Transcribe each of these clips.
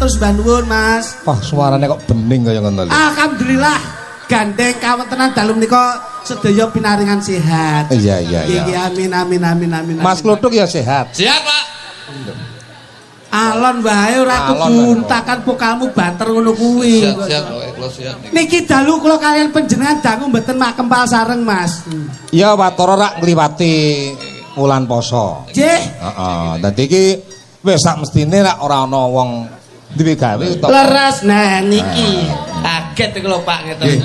matur sembah nuwun Mas. Wah, suarane kok bening kaya ngono lho. Alhamdulillah gandeng kawontenan dalu menika sedaya pinaringan sehat. Iya. Amin. Mas Kluthuk ya sehat. Sehat, Pak. Alon wae ora kebuntakan pokalmu banter ngono kuwi. Siap, kula siap niki. Niki dalu kula kalian panjenengan dangu mboten mak kempal sareng, Mas. Iya, Watara rak ngliwati wulan poso. Nggih. Heeh, dadi iki wis sak mestine rak ora ana wong duwe gawe utawa Leres nah niki. Kaget kula Pak ngeten.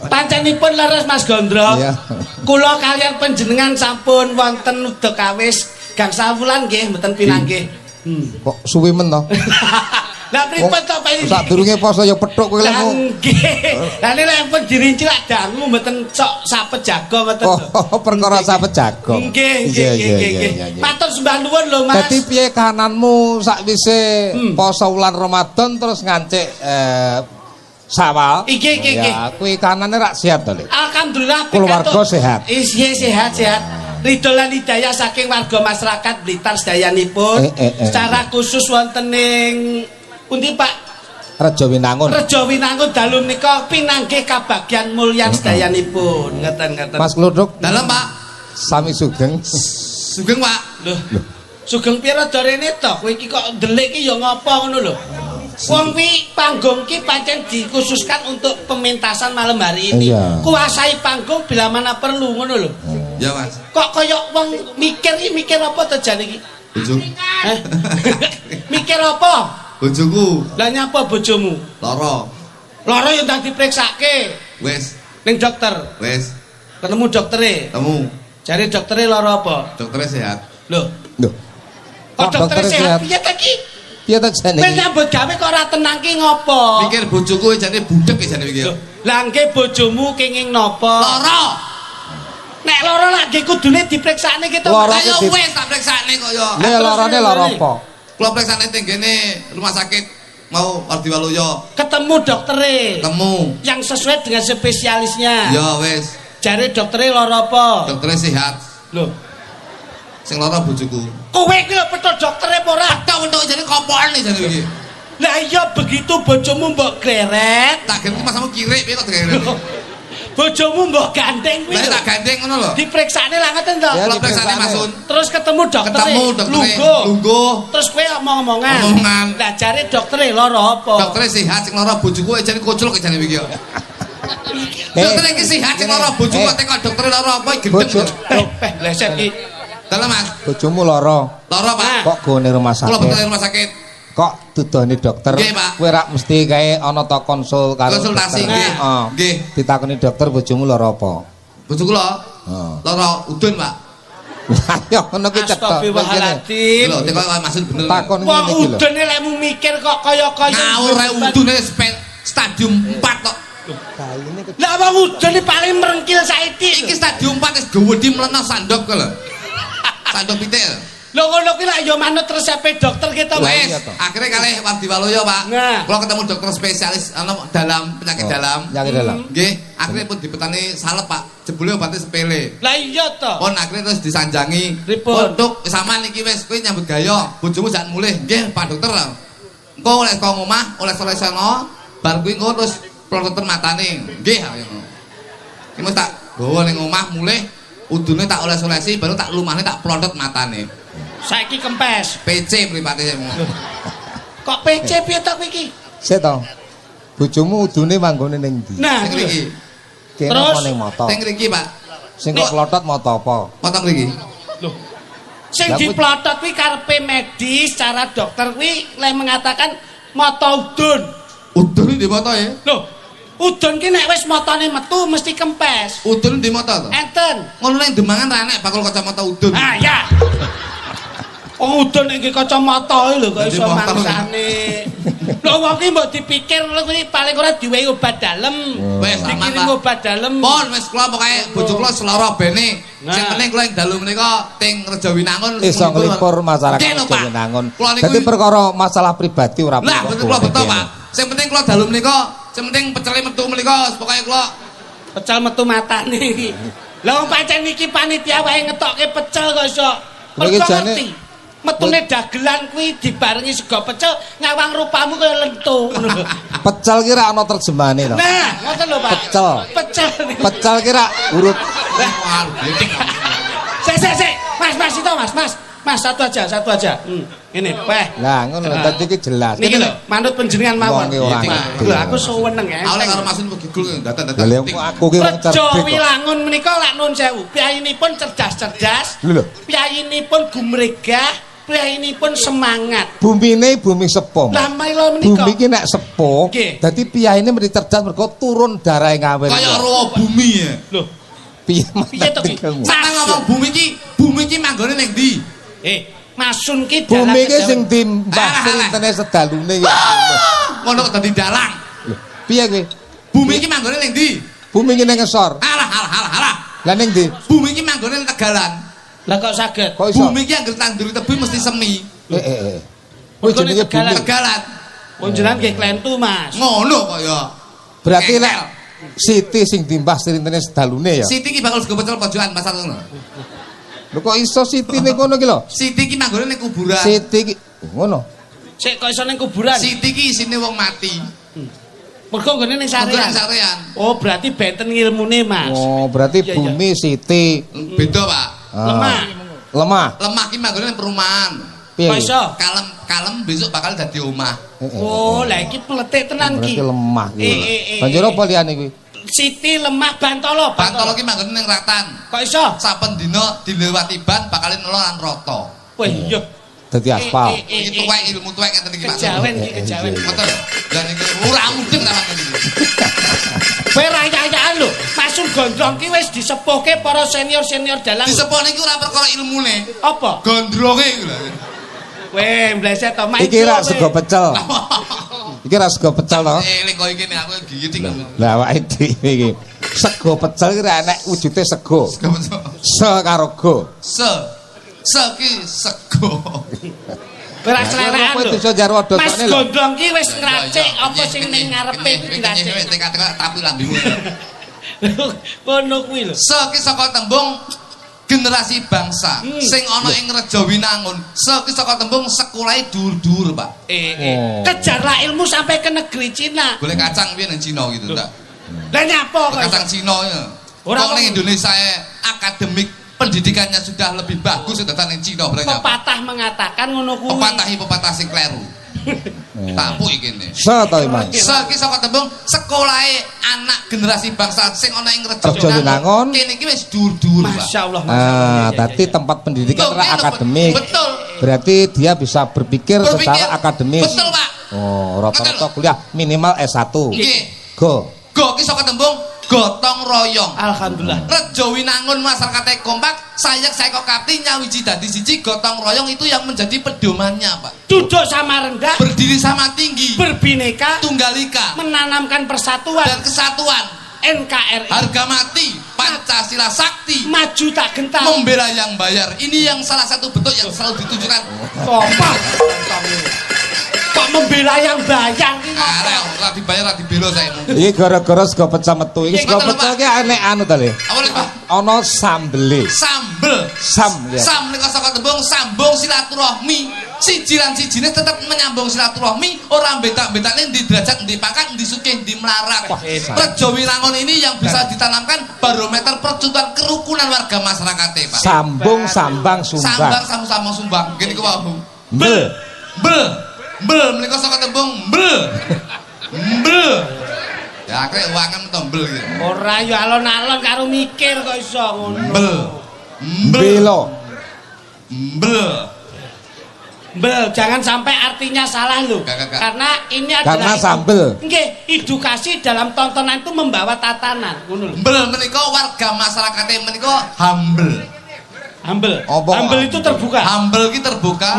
Pancenipun leres Mas Gondrong. Iya. Kula kalian panjenengan sampun wonten udok kawis gangsal wulan nggih mboten pinanggih. Kok suwi men to? Lah pripun to Pak iki? Sadurunge poso ya pethuk kowe lho. Nggih. Lah nek pun dirinci lak dangu mboten sok sapet jago ngoten lho. Oh, perkara sapet jagong. Nggih. Iya. Matur sembah nuwun lho Mas. Dadi piye kahananmu sakwise poso wulan Ramadan terus ngancik Sawal? Iki. Ya, kuwi kahanane rak sehat to, Lek. Alhamdulillah Keluarga sehat. Iya sehat. Ridho lan hidayah saking warga masyarakat Blitar sedayanipun. Secara khusus wonten ing pundi Pak? Rejo Winangun. Rejo Winangun dalu menika pinanggih kabagyan mulyan sedayanipun. Ngeten. Mas Kluthuk Dalem, Pak. sami sugeng. Sugeng, Pak. Loh. Sugeng pira darene to? Kowe iki kok ndelik iki ya ngapa ngono lho. Wong kuwi panggung ki pancen dikhususkan untuk pementasan malam hari ini. Iya. Kuasai panggung bila mana perlu ngono lho. Ya, Mas. Kok kaya wong mikir apa to jane iki? Bojo. Mikir apa? Bojoku Lah nyapa bojomu? lara. Lara yo ndang dipriksake Wis, ning dokter. wis. Ketemu doktere. Temu. Jare doktere lara apa? Dokternya sehat. Lho, Lho. kok doktere sehat piye ta iki? Piye ta jane Kowe iki? nyambut gawe kok ora tenang ki ngopo? Mikir bojoku jane budek jane iki. Lho, lah nggih bojomu kenging napa? Lara. Nek lara lak nggih kudune dipriksakne ki to. Lara Ayo ki wis tak priksane kok ya. Lah larane lara apa? Kula priksane teng kene rumah sakit mau Wardi Waluyo. Ketemu doktere. Temu. Yang sesuai dengan spesialisnya. Ya wis. Jare doktere lara apa? Dokternya sehat. Lho, Sing lara bojoku. kowe iki lho petuk doktere apa ora? Tak untuk jane kompone jane iki. Lah iya begitu bojomu mbok gleret, Tak ganti masamu kirik piye kok digeret. bojomu mbok gandeng kuwi. Lah lho. tak gandeng ngono lho. Diperiksane lah ngoten to. Ya, Kula priksane Masun. Terus ketemu doktere. Ketemu dokternya. Lungguh. Lungguh. Terus kowe omong-omongan. Omongan. Lah jare doktere lara apa? Dokternya sehat sing lara bojoku jane kucluk jane iki ya. Dokter iki sehat sing lara bojoku teko dokter lara apa gendeng. Leset iki. Dalam Mas. Bojomu lara. Lara Pak. Kok gone rumah Kula sakit? betul rumah sakit. Kok dudoni dokter? Nggih, Pak. Kowe rak mesti kae ana to konsul karo Konsultasi dokter. nggih. Heeh. Nggih. Ditakoni dokter bojomu lara apa? Bojoku lho. Heeh. Lara udun, Pak. Ayo ngono kuwi cetok. Astagfirullahaladzim. Lho teko Masun bener. Takon Wong ngene iki lho. udune lekmu mikir kok kaya-kaya. Ngawur rek udune stadium 4 kok. Lah wong udune paling merengkil saiki. Iki stadium 4 wis gawedi mlenah sandok kok lho. Sandok pitik. Lho ngono kuwi lak ya manut resepe dokter kita Wes, wis. akhirnya kalih Wardi Waluyo, Pak. Nah. Kalau ketemu dokter spesialis dalam penyakit dalam. Penyakit dalam. Nggih, akhirnya pun dipetani salep, Pak. Jebule obatnya sepele. Lah iya to. Pun akhirnya terus disanjangi. Pripun? Untuk sama niki wis kowe nyambut gayo, bojomu jangan mulih. Nggih, Pak dokter. Engko oleh kok omah, oleh sono, bar kuwi engko terus plototen matane. Nggih, ngono. Iki mesti tak gawa ning omah mulih, udune tak oles-olesi baru tak lumahne tak plotot matane. Saiki kempes. PC mripate. Kok PC piye to kowe iki? Sik to. Bojomu udune manggone ning ndi? Nah, Sing mriki. Kene Terus? apa ning moto? Sing mriki, Pak. Sing kok klotot moto apa? Potong mriki. Loh. Sing Lah, diplotot kuwi karepe medis, cara dokter kuwi le mengatakan mata udun. Udun di moto ya. Loh, udun ki nek wis matane metu mesti kempes. Udun di moto to. Enten. Ngono ning Demangan ra enek bakul kacamata udun. Ah ya. Wong udun iki kacamata lho kok Dadi iso motor. mangsane. Lho wong ki mbok dipikir kuwi paling ora diwehi obat dalem. Wes aman, Dikirim Pak. obat dalem. Pon wis kula pokoke bojo kula seloro bene. Nah. Sing penting kula ing dalu menika teng Rejo Winangun Iso nglipur masyarakat Nggih lho, Pak. Winangun. Kula niku Dadi perkara masalah pribadi ora lah betul kula betul, Pak. Sing penting kula dalu menika, sing penting pecele metu menika pokoke kula Pecel metu matane iki. Lah wong pancen iki panitia wae ngetokke pecel kok iso. Kowe iki Mergo jane ngerti. Metune dagelan kuwi dibarengi sego pecel, ngawang rupamu kaya lentu ngono lho. Pecel ki ra ana terjemahane to. Nah, ngoten lho, Pak. Pecel. Pecel. Pecel ki ra urut. Sik. Mas itu Mas. Mas satu aja. Ini, Pak. Lah ngono lho dadi ki jelas. Niki lho, manut panjenengan mawon. Wong ora ngerti. Lho, aku suweneng ya. Awalnya karo Mas niku gigul dadan-dadan. Lah aku ki wong Rejo cerdik. Wilangun menika lak nun sewu. Piyayinipun cerdas-cerdas. Lho. Piyayinipun gumregah. Piyayinipun semangat. Bumine bumi sepo. Lah mila menika. Bumi ki nek sepo, Nggih. dadi piyaine mesti cerdas mergo turun darahe ngawin. Kaya roh bumi ya. Lho, Piye piye to ki? Sampe ngomong bumi ki manggone ning ndi? Masun ki Bumi ki kejawen. sing timbah rintene sedalune ya. Ngono kok dadi dalang. Lho, piye kuwi? Bumi ki manggone ning ndi? Bumi ki ning ngesor. Alah. Lah ning ndi? Bumi ki manggone ning Tegalan. Lah kok saged? Kok iso? Bumi ki anggere tandur tebu mesti semi. Kuwi Mergo ning jenenge Tegalan. bumi. Tegalan. Panjenengan nggih klentu, Mas. Ngono kok ya. Berarti Kekel. lek Siti sing timbah rintene sedalune ya. Siti ki bakal sego pecel pojokan pasar ngono. Lho kok iso Siti ning kono ki lho? Siti ki manggone ning kuburan. Siti ki ngono. Sik kok iso ning kuburan. Siti ki isine wong mati. Mergo nggone ning sarean. Sarean. Oh, berarti benten ngilmune, Mas. Oh, berarti Iya, iya. bumi Siti Beda, Pak. Lemah. Lemah. Lemah ki manggone ning perumahan. Piye? Kok ki? iso? Kalem besok bakal dadi omah. Oh, lah iki pletik tenan Berarti ki. lemah ki. Eh. Banjur apa liyane kuwi? Siti lemah Bantolo. Bantolo ki manggone ning Ratan. Kok iso? Saben dina dilewati ban bakal nelo lan rata. Wah, iya. Dadi aspal. Iki tuwek ilmu tuwek ngeten iki, Pak. Kejawen iki kejawen. Ngoten. Lah niki ora mudeng ta Pak niki. Kowe rayaan lho. Masun gondrong ki wis disepuhke para senior-senior dalang. Disepone iki ora perkara ilmune. Apa? Gondronge iku lho. Weh, mbleset to. Iki ra sego pecel. Iki ra sego pecel to. Eling kok iki nek aku giyiting. Lah awake dhewe iki. Sego pecel iki ra enek wujude sego. Se karo go. Se ki sego. Kowe ra clerekan Kowe lho. iso jarwo Mas dosane lho. gondrong ki wis ngracik apa sing ning ngarepe diracik. Teka-teka tapi lambemu. Ngono kuwi lho. Se ki saka tembung generasi bangsa sing ana ing Rejo Winangun. Se ki saka tembung sekolahe dur-dur, Pak. Oh. Kejarlah ilmu sampai ke negeri Cina. Golek kacang piye nang Cina gitu, Ndak? Lah nyapa kok? Kacang Cina ya. Ora Kok ning kok- Indonesia akademik pendidikannya sudah lebih bagus daripada ning Cina berarti. Pepatah mengatakan ngono kuwi. Pepatah sing kleru. Tapu iki kene. Se to Iman. Se ki saka tembung sekolahe anak generasi bangsa sing ana ing Rejo Rejo Winangun. Kene iki wis dur-dur, Pak. Masyaallah. Ah, tadi tempat pendidikan Betul, ora iya, akademik. betul. Berarti dia bisa berpikir secara akademis. Betul, Pak. Oh, rata-rata kuliah minimal S1. Nggih. Go. Go ki saka tembung gotong royong. Alhamdulillah. Rejo Winangun masyarakatnya kompak, saya kok kapti nyawiji dadi siji gotong royong itu yang menjadi pedomannya, Pak. Duduk sama rendah, Berdiri sama tinggi, berbineka, tunggal ika, menanamkan persatuan, dan kesatuan. NKRI, Harga mati, Pancasila sakti, maju tak gentar. membela yang bayar. Ini yang salah satu bentuk yang selalu ditunjukkan. Kompak. Kok membela yang bayar ki Arek ngopo? ora dibayar ora dibela saya. Iki gara-gara sego pecel metu. Iki Iya, sego betul, pecel Pak. ki enek anu to le. Apa nih, Pak? Ana sambele. Sambel. Sam ya. Sam nika saka tembung sambung silaturahmi. Siji lan sijine tetep menyambung silaturahmi, ora betak-betakne ndi derajat, ndi pangkat, ndi sugih, ndi melarat. Wah, Rejo Winangun ini yang bisa ditanamkan barometer percontohan kerukunan warga masyarakat, Pak. Sambung sambang sumbang. Sambar sama-sama sumbang. Gini ku wau. Bel. Bel menika saka tembung bel. Bel. Ya krek wangen to bel iki. Ora yo alon-alon karo mikir kok iso ngono. Bel. Belo. Bel. Bel, jangan sampai artinya salah loh. Gak. Karena ini Karena adalah sambel. Nggih, edukasi dalam tontonan itu membawa tatanan, ngono lho. Bel menika warga masyarakatnya menika humble. Humble. Apa? Humble itu terbuka. Humble ki terbuka.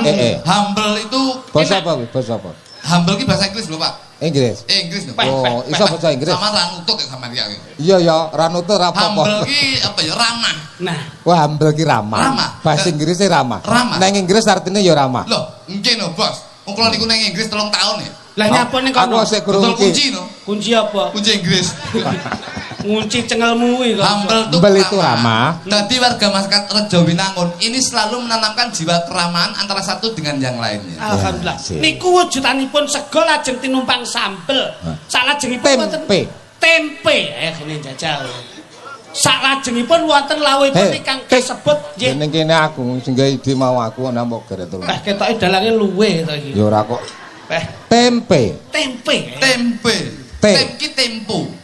Humble itu Bahasa enak. apa kuwi? Bahasa apa? Humble ki bahasa Inggris lho, Pak. Inggris. Inggris lho. Oh, iso bahasa Inggris. Sama ra nutuk ya sama dia. Iya ya, ra nutur Humble apa-apa. ki apa ya ramah. Nah, Wah, humble ki ramah. Ramah. Bahasa Inggrisnya ramah. Ramah. Nang Inggris artinya ya ramah. Loh, nggih no, Bos. Wong kula niku nang Inggris 3 tahun ya. Lah nyapa ning kono? Aku sik Betul gurung kunci no. Kunci apa? Kunci Inggris. Ngunci cengelmu iki kok. Hambel itu ramah. Jadi warga masyarakat Rejo Winangun ini selalu menanamkan jiwa keramahan antara satu dengan yang lainnya. Alhamdulillah. Niku wujudanipun sego lajeng tinumpang sambel. Salajengipun wonten tempe. Kene jajal. Salajengipun wonten lawuhipun ingkang kasebut nggih. Ning kene aku sing gawe ide mau aku ana mbok geret telu. Ketoke dalange luwe to iki. Ya ora kok. Tempe. Tempe. Temki tempo.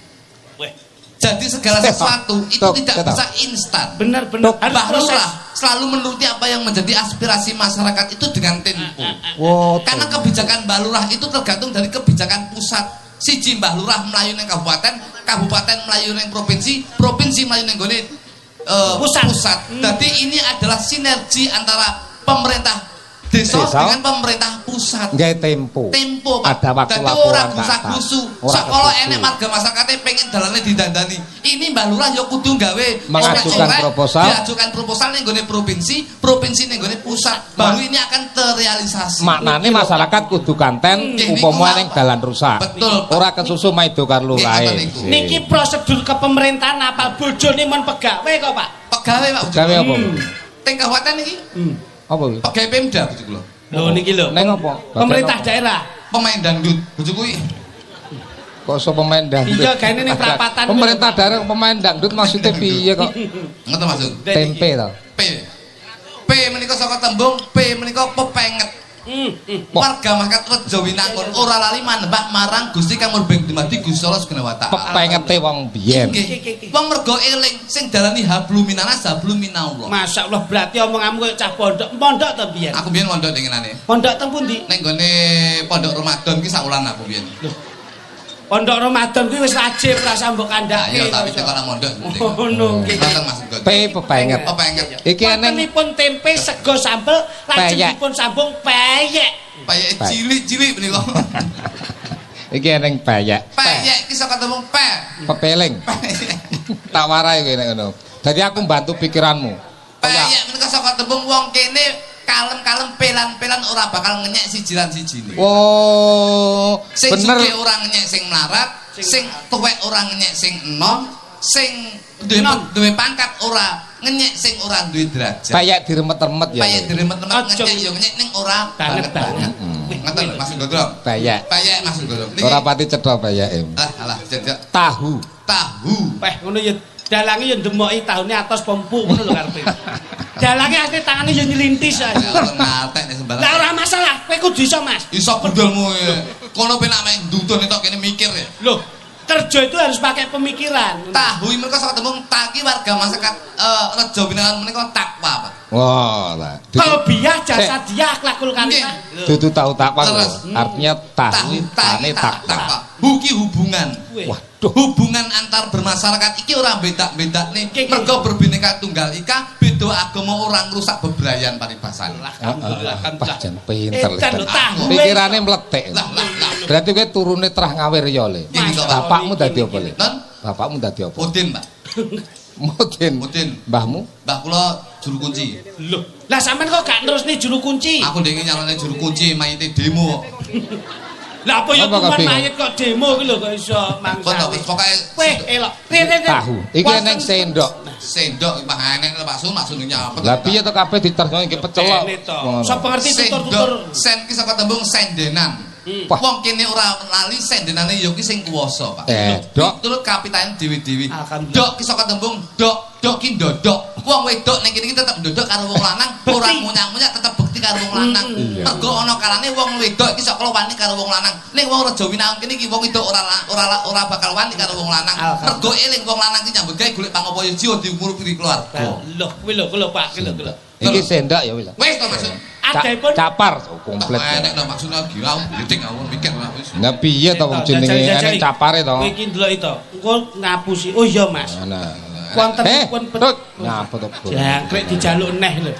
Jadi segala sesuatu itu tidak bisa instan. Benar-benar Mbah Lurah selalu menuruti apa yang menjadi aspirasi masyarakat itu dengan tempo. Karena kebijakan Mbah Lurah itu tergantung dari kebijakan pusat. Siji Mbah Lurah melayu ning kabupaten, kabupaten melayu ning provinsi, provinsi melayu ning gone pusat. Jadi ini adalah sinergi antara pemerintah desa dengan pemerintah pusat. Nggih tempo. Pak. Ada waktu dadi laporan. ora gusak-gusu. Sakala enek warga masyarakate pengen dalane didandani. Ini Mbah Lurah ya kudu gawe mengajukan proposal. Diajukan proposal ning gone provinsi, provinsi ning gone pusat. Baru ini akan terrealisasi. Maknane masyarakat kudu kanten upama ning dalan rusak. Betul. Ora kesusu maido karo lurahe. Niki prosedur kepemerintahan apal bojone mon pegawe kok, Pak. Pegawe Pak. Pegawe apa? Teng kabupaten iki. Apa iki? Pegawe Pemda bojo kula. Lho niki lho. Neng apa? Pemerintah daerah. Pemain dangdut bojo kuwi. Kok iso pemain dangdut? Iya gaene ning perapatan. Pemerintah daerah pemain dangdut maksudnya piye kok? Ngoten maksud. Tempe to. P menika saka tembung P menika pepenget. Warga masyarakat Rejo Winangun ora lali manembah marang Gusti Kang Murbeng Dumadi Gusti Allah Subhanahu wa taala. Pepengete wong biyen. Wong mergo eling sing darani hablum minanas hablum minallah. Masyaallah berarti omonganmu koyo cah pondok. Pondok to biyen? Aku biyen mondok dengenane. Pondok teng pundi? Ning gone Pondok Ramadan ki sakulan aku biyen. Pondok Ramadan kuwi wis wajib rasa mbok kandhake. Ayo tapi tekan mondok. Ngono nggih. Ngoten Mas. P pepenget. Pepenget. Iki eneng Wontenipun tempe sego sambel lajengipun sambung peyek. Peyek cilik-cilik menika. Iki eneng peyek. Peyek ki saka tembung pe. Pepeling. Tak warai kowe nek ngono. Dadi aku mbantu pikiranmu. Peyek menika saka tembung wong kene kalem-kalem pelan-pelan ora bakal ngenyek siji lan sijine. Oh, Sing bener. sugih ora ngenyek sing melarat, sing tuwek ora ngenyek sing enom, sing duwe pangkat ora ngenyek sing ora duwe derajat. Kayak diremet-remet ya. Peyek diremet-remet ngenyek yo ngenyek ning ora banget. Ngoten lho Mas Gondrong. Peyek. Peyek Mas Gondrong. Ora pati cetha peyeke. Alah jajak Tahu. Ngono ya dalange ya ndemoki tahune atos pompu ngono lho karepe. Dalange ate tangane ya nyelintis ae. Ngatek nek sembarang. Lah ora masalah, kowe kudu iso, Mas. Iso budalmu ya. Kono penak mek ndutun tok kene mikir ya. Loh, kerja itu harus pakai pemikiran. Tahu mereka saka tembung taki warga masyarakat Rejo Winangun menika takwa, Pak. Wah, lah. Qalbiyah jasa dia akhlakul karimah. Dudu tahu takwa. Terus. Artinya tahu tane takwa. takwa. Buki hubungan. Waduh. Hubungan antar bermasyarakat iki ora beda-beda nih. Mergo berbineka tunggal ika, beda agama orang rusak bebrayan paribasan. Alhamdulillah. Jan pinter. Tahu. Pikirane meletek. Lah. Berarti kowe turune Trah Ngawir ya, Le. Nggih, Pak. Bapakmu dadi apa, Le? Non? Bapakmu dadi apa? Udin, Pak. Mudin. Mbahmu? Mbah kula juru kunci. Loh, lah sampean kok gak nerusne juru kunci? Aku dhewe nyalone juru kunci mayite demo. Lah apa ya Apa kuman bingung? mayit kok demo ki lho kok iso Kok mangsa. wis pokoke Weh, elok. Rene. Tahu. Iki eneng sendok. sendok Pak enek maksud nyapet. Lah piye to kabeh diterjoni iki pecelok. Sapa ngerti tutur-tutur. Sen ki saka tembung sendenan. Wong kene ora lali sendenane ya ki sing kuwasa, Pak. Dok. Turut kapitane dewi-dewi. Alhamdulillah. Dok ki saka tembung dok ki ndodok. Wong wedok ning kene iki tetep ndodok karo wong lanang, ora munyak-munyak tetep bukti karo wong lanang. Mergo ana kalane wong wedok iki sok wani karo wong lanang. Ning wong Rejo Winangun kene iki wong wedok ora bakal wani karo wong lanang. Mergo eling wong lanang iki nyambut gawe golek pangupaya jiwa diumurupi keluarga. Loh, kuwi lho Pak, kuwi lho. Iki sendok ya wis. Wis to maksud. Adepun Capar komplit. Enek no maksudnya gila blitik aku mikir lah wis. Nah piye to wong jenenge enek capare to. Kowe iki ndelok to. Engko ngapusi. Oh iya, Mas. Nah. Wontenipun Nyabut to. Jangkrik dijaluk neh lho.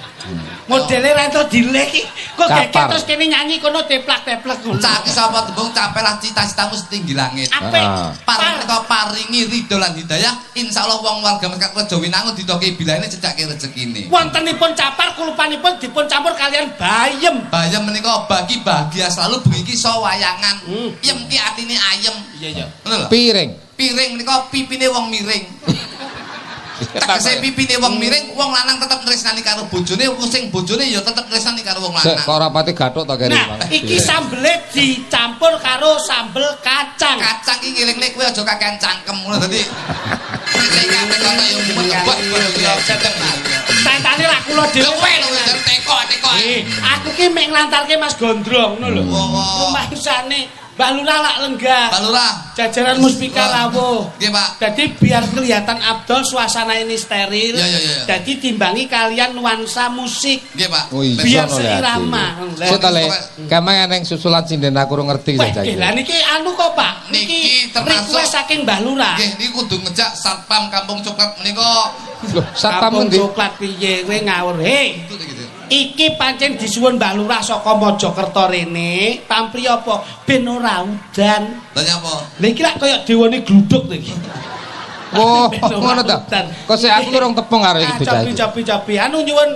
Modele ra entuk dileh iki. Kok geger terus kene nyanyi kono teplak-teplek ngono. Cak iki sapa tembung capelah cita-citamu setinggi langit. Apik. Paringi ridho lan hidayah, insyaallah wong warga Mekah Rejo Winangun ditoke bilane cecake rezekine. Wontenipun capar kulupanipun dipun campur kalian bayem. Bayem menika bagi bahagia selalu bengi iki iso wayangan. Yem ki atine ayem. Iya iya. Ngono lho. Piring. Piring menika pipine wong miring. Tegese pipine wong miring, wong lanang tetep tresnani karo bojone, sing bojone ya tetep tresnani karo wong Sik lanang. kok ora pati gathuk to kene. Nah, iki sambele dicampur karo sambel kacang. Kacang iki ngelingne kowe aja kakean cangkem ngono dadi. Sing kate kono yo mbot Santane ra kula dhewe. kowe lho teko. Aku ki mek nglantarke Mas Gondrong ngono lho. Rumangsane Mbak Lurah lak lenggah. Pak Lurah, Jajaran Muspika rawuh. nggih Pak. Jadi biar kelihatan abdol suasana ini steril. Ya. Jadi timbangi kalian nuansa musik. Nggih Pak. Oh, iya. Biar Sono, seirama. Setele kemeng eneng susulan sinden aku ora ngerti Wah, saja. lah niki anu kok Pak. Niki termasuk- request saking Mbah Lurah. Nggih, niki kudu ngejak Satpam Kampung Coklat menika. Loh, satpam Kampung endi? coklat piye kowe ngawur. Hei, Gitu gitu. iki pancen disuwun Mbah Lurah saka Mojokerto rene, pamri apa ben ora udan. Lah nyapa? Lha iki lak kaya dewane gluduk to iki. Oh, Ben ora ngono ta. udan. Kok sik aku urung tepung karo iki bocah iki. Cobi. Anu nyuwun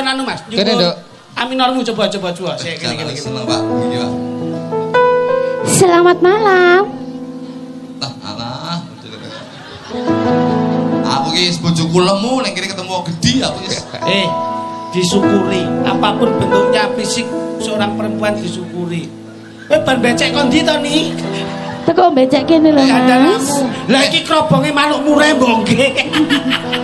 anu Mas. Kene, Nduk. Aminormu coba. Sik kene. Seneng Pak. Nggih Pak. Selamat malam. Lah alah. Aku ki bojoku lemu ning kene ketemu gedhi aku wis. Disyukuri apapun bentuknya fisik seorang perempuan disyukuri. Ban becek kondi to ni? Teko becek kene lho, Mas. Lah iki krobonge manuk mure mbongke.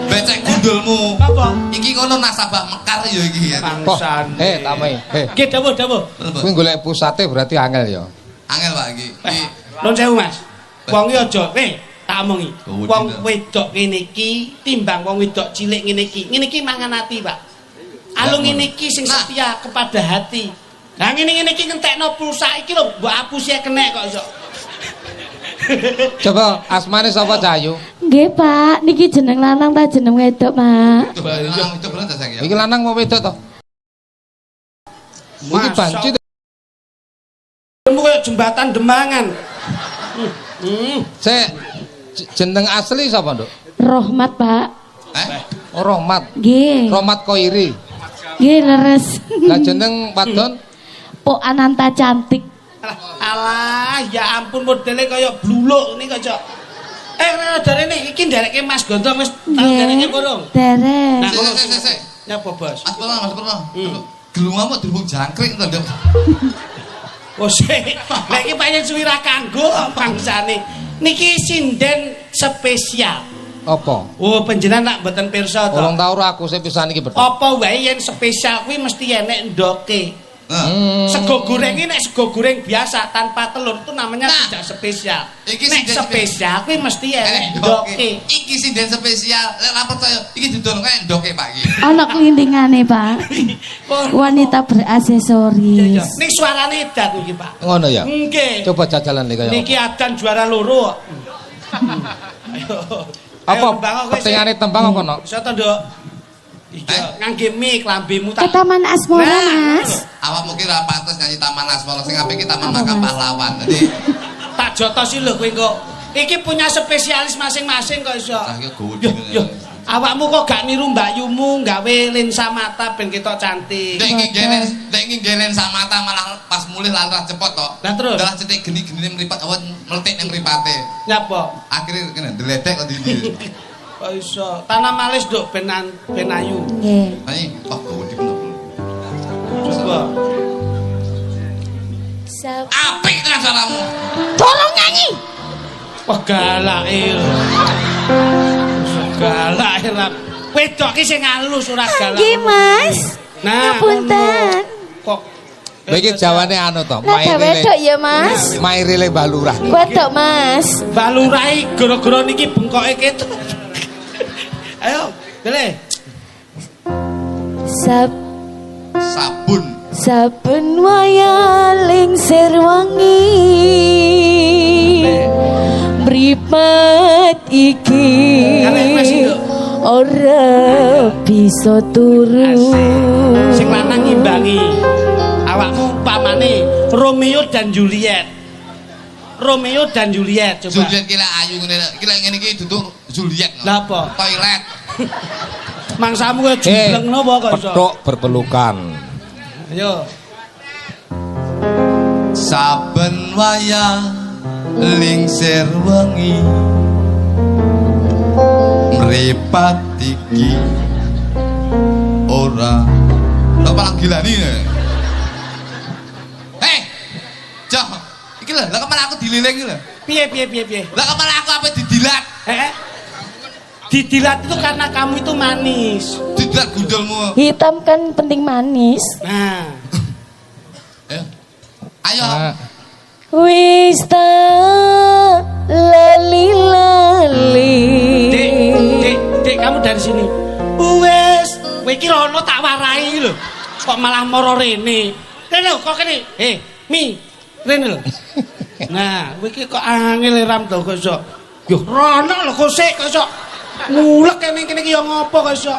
Becek gundulmu. Apa? Iki kono nasabah Mekar ya iki ya. Bangsan. Tame. Nggih dawuh. Kuwi golek pusate berarti angel ya. Angel Pak iki. Iki Nuwun sewu Mas. Wong iki aja tak omongi. Oh, Wong tidak. wedok ngene iki timbang wong wedok cilik ngene iki. Ngene iki mangan ati, Pak. Alung ngene iki sing Nah. setia kepada hati. Lah ngene iki ngentekno pulsa iki lho mbok hapus ya kenek kok iso. Coba asmane sapa Cahayu? Nggih, Pak. Niki jeneng lanang ta jeneng wedok, Pak? itu bener ta saiki. Iki lanang mau wedok to? Iki banci to. Kamu kayak jembatan Demangan. Sik jeneng asli sapa, Nduk? Rohmat, Pak. Oh, Rohmat. Nggih. Rohmat Koiri. Nggih, leres. Lah jeneng wadon Pok Ananta cantik. Alah, ya ampun modele kaya bluluk ini kok. Dari ini iki ndereke Mas Gondrong wis tau ndereke kurung. Derek. Nah, Sik. nyapa Bos? Mas Purno. Gelungamu dirung jangkrik to, Nduk. Oh sik. Lah iki pancen suwi ra kanggo bangsane. Niki sinden spesial. apa? Oh, panjenengan nak mboten pirsa to. Urung tau ora aku sing pisan iki betul. Apa wae yen spesial kuwi mesti enek ndoke. Sego goreng ini nek sego goreng biasa tanpa telur itu namanya tidak spesial. Iki Nek sinden spesial kuwi mesti enek ndoke. Iki sinden spesial. Lek ora percaya iki didol kae ndoke Pak iki. Ana klintingane, Pak. Wanita beraksesoris. Ning suarane edan iki, Pak. Ngono ya. Nggih. Coba jajalan iki kaya. Niki adan juara loro kok. Ayo. Apa pertanyaan tembang apa no? Iso to, Nduk? Iya, ngangge mik lambemu Ke Taman Asmara, Mas. Awakmu ki ora pantes nyanyi Taman Asmara sing apik ki Taman Makam Pahlawan. Dadi tak jotosi lho kowe kok. Iki punya spesialis masing-masing kok iso. ah iki gowo Yo, awakmu kok gak niru Mbak Yumu gawe lensa mata ben ketok cantik. Nek iki genen samata malah pas mulih lantas cepot to. Lah terus? Dalah cetik geni-genine mripat awan meletik ning mripate. Nyapa? Akhire kene deledek kok ndi. Kok iso? Tanah malis nduk ben ayu. Nggih. Ayo, kok gowo dipun. Coba. Apik tenan suaramu. Tolong nyanyi. Wah galake. Galake ra. Wedok ki sing halus ora galak. Nggih, Mas. Nah, Ngapunten. kok Lha iki jawane anu to, Nada wedok ya, Mas. Mairile Mbak Lurah. Wedok, Mas. balurai gara-gara niki bengkoke ketok. Ayo, dele. Sabun. Saben wayaling serwangi mripat iki Karek wis, Nduk. ora bisa turu. Sing lanang ngimbangi. Awakmu pamane Romeo dan Juliet. Romeo dan Juliet coba. Juliet kira ayu ngene. Kira ngene iki duduk Juliet. Lah apa? Toilet. Mangsamu kok jumbleng napa kok iso? Petuk berpelukan. Ayo. Saben wayah lingsir wengi mripat iki ora lho palang gilani Joh iki lho lah kepala aku dililing iki lho Piye? lah kepala aku apa didilat Didilat itu karena kamu itu manis. didilat gundulmu Hitam kan penting manis. Nah, ayo Wis ta lali Dek, kamu dari sini. Wes, kowe iki rono tak warai lho. Kok malah moro rene. Rene kok kene. Mi, rene lho. Nah, kowe iki kok angel ram to kok iso. Yo, rono lho kok sik kok iso. Ngulek kene iki yo ngopo kok iso.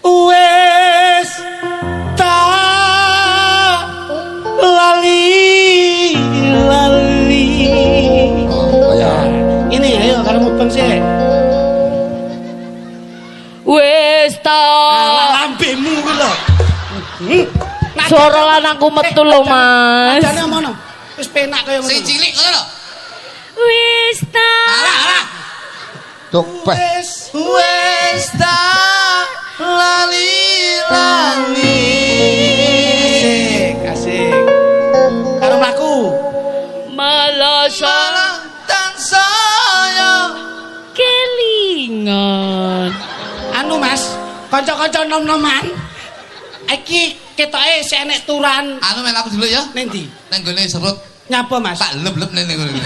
Wes ta lali. Ini ayo karo mubeng sih. Wis ta Lambemu kuwi lho. suara lanangku metu lho Mas. Nadane ngono. Wis penak kaya ngono. sing cilik ngono lho Wis ta alah Tuk peh. wis ta lali Asik. Karo mlaku. malasa tansaya kelingan. Anu Mas, kanca-kanca nom-noman. Iki ketoke sik enek turan anu mel aku dulu ya ning ndi? nang gone serut Nyapa Mas? tak leb-leb ning ngene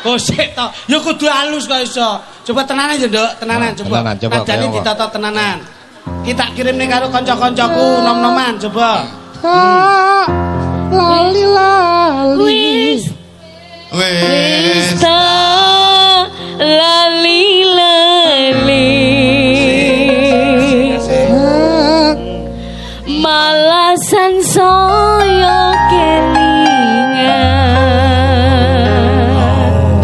Oh sik to. Ya kudu halus kok iso. Coba tenanan ya, Nduk. Tenanan coba. Tenanan, coba, Nadane kayak apa? ditata tenanan. Kita kirim ning karo kanca-kancaku nom-noman coba. Lali. Wis wis ta lali malasan saya kelingan.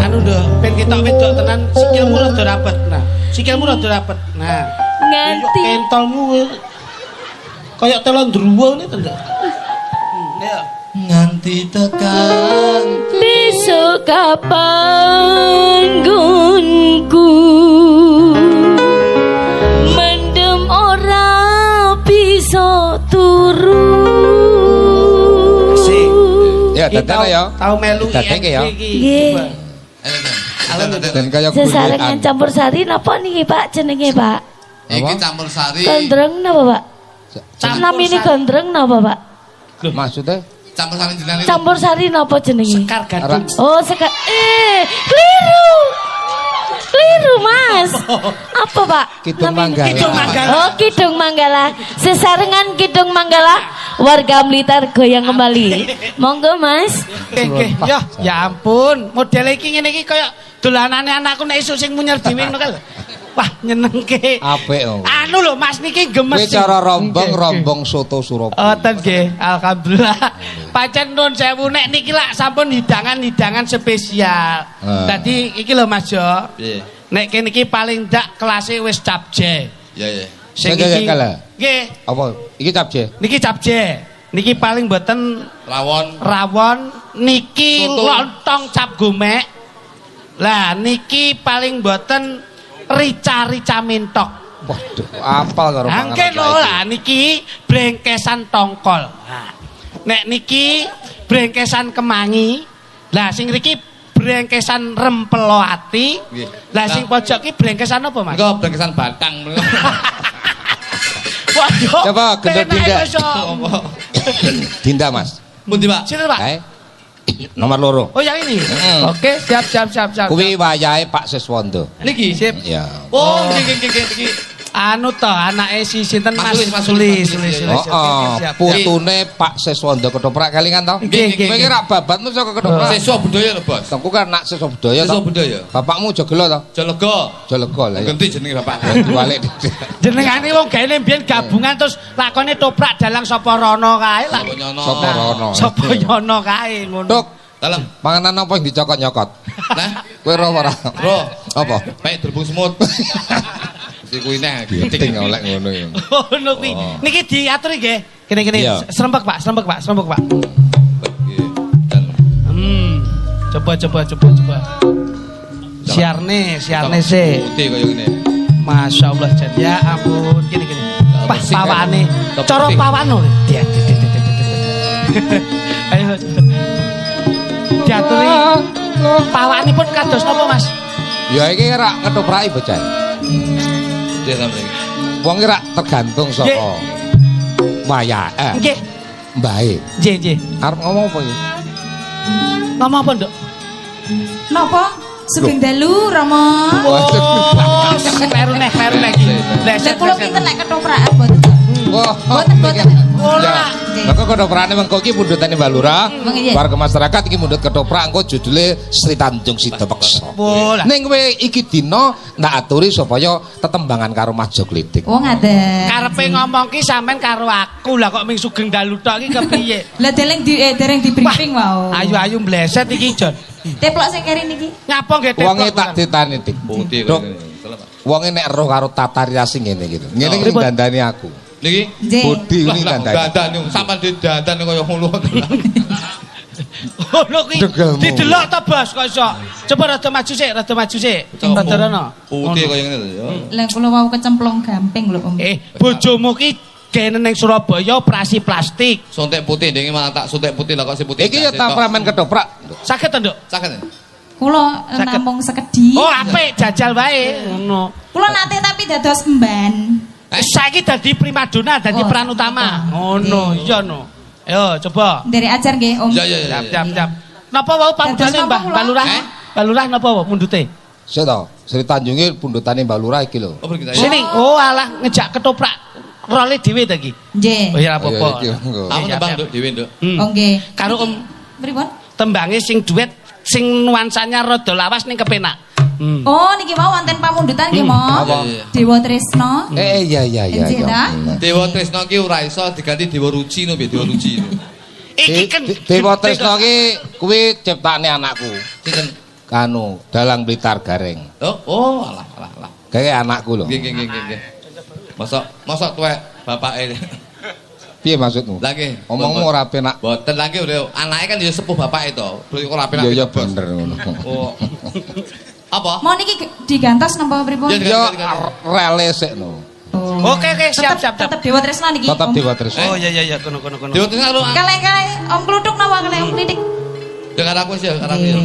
Anu Nduk, ben ketok wedok tenan sikilmu rada rapet. Nah, sikilmu rada rapet. Nah, Nganti kentolmu kayak telon druwa ngene to, Nduk. Ayo. nganti tekan besok kapan gunku mendem ora bisa turu. Sik. Ya, dadane ya. Tahu melu Dadeke ya. Nggih. Dan kaya Sesarengan gundukan. campur sari napa niki Pak jenenge Pak? iki campur sari Gondreng napa Pak? Namine gondreng napa Pak? Maksudnya campur sari jenenge Campur sari napa jenenge? Sekar gadung. Oh, keliru. Keliru, Mas. Apa, Pak? Kidung Namanya? Manggala. Kidung Manggala. Oh, Kidung Manggala. Sesarengan Kidung Manggala, warga Blitar goyang kembali. Monggo, Mas. Nggih, ya ampun, model iki ngene iki kaya dolanane anakku nek esuk sing munyer dhewe ngono kae lho. Wah, nyenengke. apik oh. Anu lho, Mas niki Kowe gemes. cara rombong soto Surabaya. Oten nggih, alhamdulillah. Pancen nuwun sewu nek niki lak sampun hidangan spesial. Dadi iki lho Mas Jo. piye Nek kene iki paling ndak kelase wis capje. ya Sing Nggih, iki kalah. nggih, Apa? Iki capje. niki capje. Niki paling mboten rawon, niki Soto. lontong cap gomek. Lah niki paling mboten rica-rica mentok. Waduh, apal karo panganan. Angke lho lah niki brengkesan tongkol. Nah, nek niki brengkesan kemangi. Lah sing mriki brengkesan rempelo ati. Nggih. Lah sing pojok ki brengkesan apa, Mas? engko brengkesan batang Waduh. Coba gendut penak dinda. iso. Dinda, Mas. pundi Pak Sinten, Pak? Kae. Nomor loro. Oh, yang ini. Oke, siap. Kuwi wayahe Pak Siswondo. niki Sip. Ya. oh nggih niki Anu to anake si sinten Mas Mas Sulis. Sulis. Heeh, putune Pak Seswanda Ketoprak kelingan to? Nggih, nggih. Kowe ki rak babatmu saka Ketoprak. Siswa budaya lho, Bos. Tengku kan nak siswa budaya Siswa to. budaya. Bapakmu Jogelo to? Jalega. Jalega lah ya. Ganti jenenge bapak. Diwalik. Jenengane wong gaene mbiyen gabungan terus lakone toprak dalang sapa rono kae lah. Sapa rono? Sapa nyono kae ngono. Duk, Dalam. panganan apa yang dicokot-nyokot? Nah, Kowe roh ora? Bro. Apa? Pek derbung semut. Si kuwi neh Giting oleh ngono ya. Ngono kuwi. Niki diatur nggih. Kene-kene Iya. serempek Pak, serempek Pak, serempek Pak. Dan Coba. Siarne sih. putih kaya ngene. Masya Allah Jan. Ya ampun, gini. Pak bersih, kan? pawane. Top Cara bersih. pawano. Dia. Ayo. Diaturi. Pawanipun kados napa, Mas? Ya iki rak ketopraki bocah. Dia sampe. Wong iki rak tergantung saka wayahe. Nggih. Mbae. Nggih. Arep ngomong apa iki? Ngomong apa, Nduk? Napa? Sugeng dalu Rama. Oh, kleru nek iki. Lah kula pinten nek ketoprakan mboten. Wah, Boten. Ya. Lah kok ketoprane mengko iki mundutane Mbak Lurah. Nggih. Warga masyarakat iki mundut ketoprak engko judule Sri Tanjung Sidapeksa. Bola. Ning kowe iki dina ndak aturi supaya tetembangan karo Majo Klitik. Oh ngaten. Karepe ngomong ki sampean karo aku lah kok ming sugeng dalu tok iki kepiye? Lah dereng di briefing wae. Ayu mbleset iki Jon. Teplok sing keri niki. Nyapa nggih Wonge tak ditani Tik. Putih Dok, kaya ngene. Salah, Pak. wonge nek roh karo tata rias ngene gitu. Ngene iki Pripun? dandani aku. Niki Nggih. Budi ini dandani. dandan sampean didandan kaya ngono. Ngono kuwi Degelmu. didelok to Bos kok iso. Coba rada maju sik. Rada rono. Putih kaya ngene lho ya. Lah kula wau kecemplung gamping lho Om. Bojomu ki kene ning Surabaya operasi plastik. Suntik putih ndenge malah tak suntik putih lah kok si putih. Iki ya tapramen ketoprak. Saged to, Nduk? Saged. Kula Saged. namung sekedhi. Oh, apik jajal wae. Ngono. Kula nate tapi dados emban. Saiki dadi primadona, dadi Oh, peran utama. Ngono, iya no. Ayo coba. Dari ajar nggih Om. Ya ya ya. Siap. Napa wau pamudane Dados Mbah napa kula? Lurah? Mbah Lurah napa wau mundute? Sik to, Sri Tanjunge pundutane Mbak Lurah iki lho. Oh begitu ya. Sini. Oh, alah ngejak ketoprak role dhewe ta iki. Nggih. Oh ya ora Oh, iya, apa-apa. iki, monggo. Aku Siap, nembang siap. Nduk dhewe Nduk. Oh nggih. Karo Niki, Om pripun? tembange sing duet sing nuansanya rada lawas ning kepenak. Oh niki mau wonten pamundutan nggih, Mo. Apa? Dewa Tresna. Iya. Nggih, ta? Dewa Tresna ki ora iso diganti Dewa Ruci no piye Dewa Ruci. Iki kan Dewa Tresna ki kuwi ciptane anakku. Sinten? Kanu, Dalang Blitar Gareng. Oh, alah. Kayak anakku lho. Nggih. Mosok tuwek bapake. Piye maksudmu? Lah nggih. Omongmu ora penak. Boten lagi udah anake kan ya sepuh bapake to. Berarti ora penak. Ya bener ngono. Oh. Apa? Mau niki digantos napa pripun? Ya, Ya rele sik no. Oh. Oke, siap. Tetep Dewa Tresna niki. Tetap Om. Dewa Tresna. Oh iya kono. Dewa Tresna lu. Kale Om Kluthuk napa kale Om Klitik? Dengar aku sih, karena aku ya.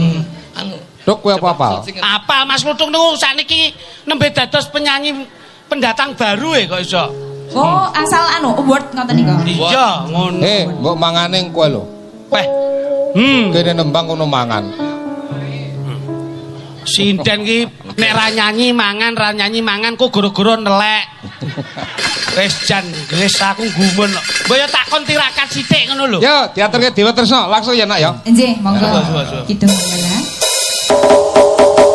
Anu. Dok kowe apa-apa? Apa Mas Lutung niku sakniki nembe dados penyanyi pendatang baru kok iso. Oh, asal anu award ngoten niku. Iya, ngono. Mbok mangane kowe lho. Weh. Kene nembang kono mangan. Sinden ki nek ra nyanyi mangan kok gara-gara nelek. Wis jan gres aku gumun kok. Mbok yo takon tirakat sithik ngono lho. Yo, diaturke Dewa Tresna, langsung ya nak ya. Nggih, monggo. Suwa. Kidung ya.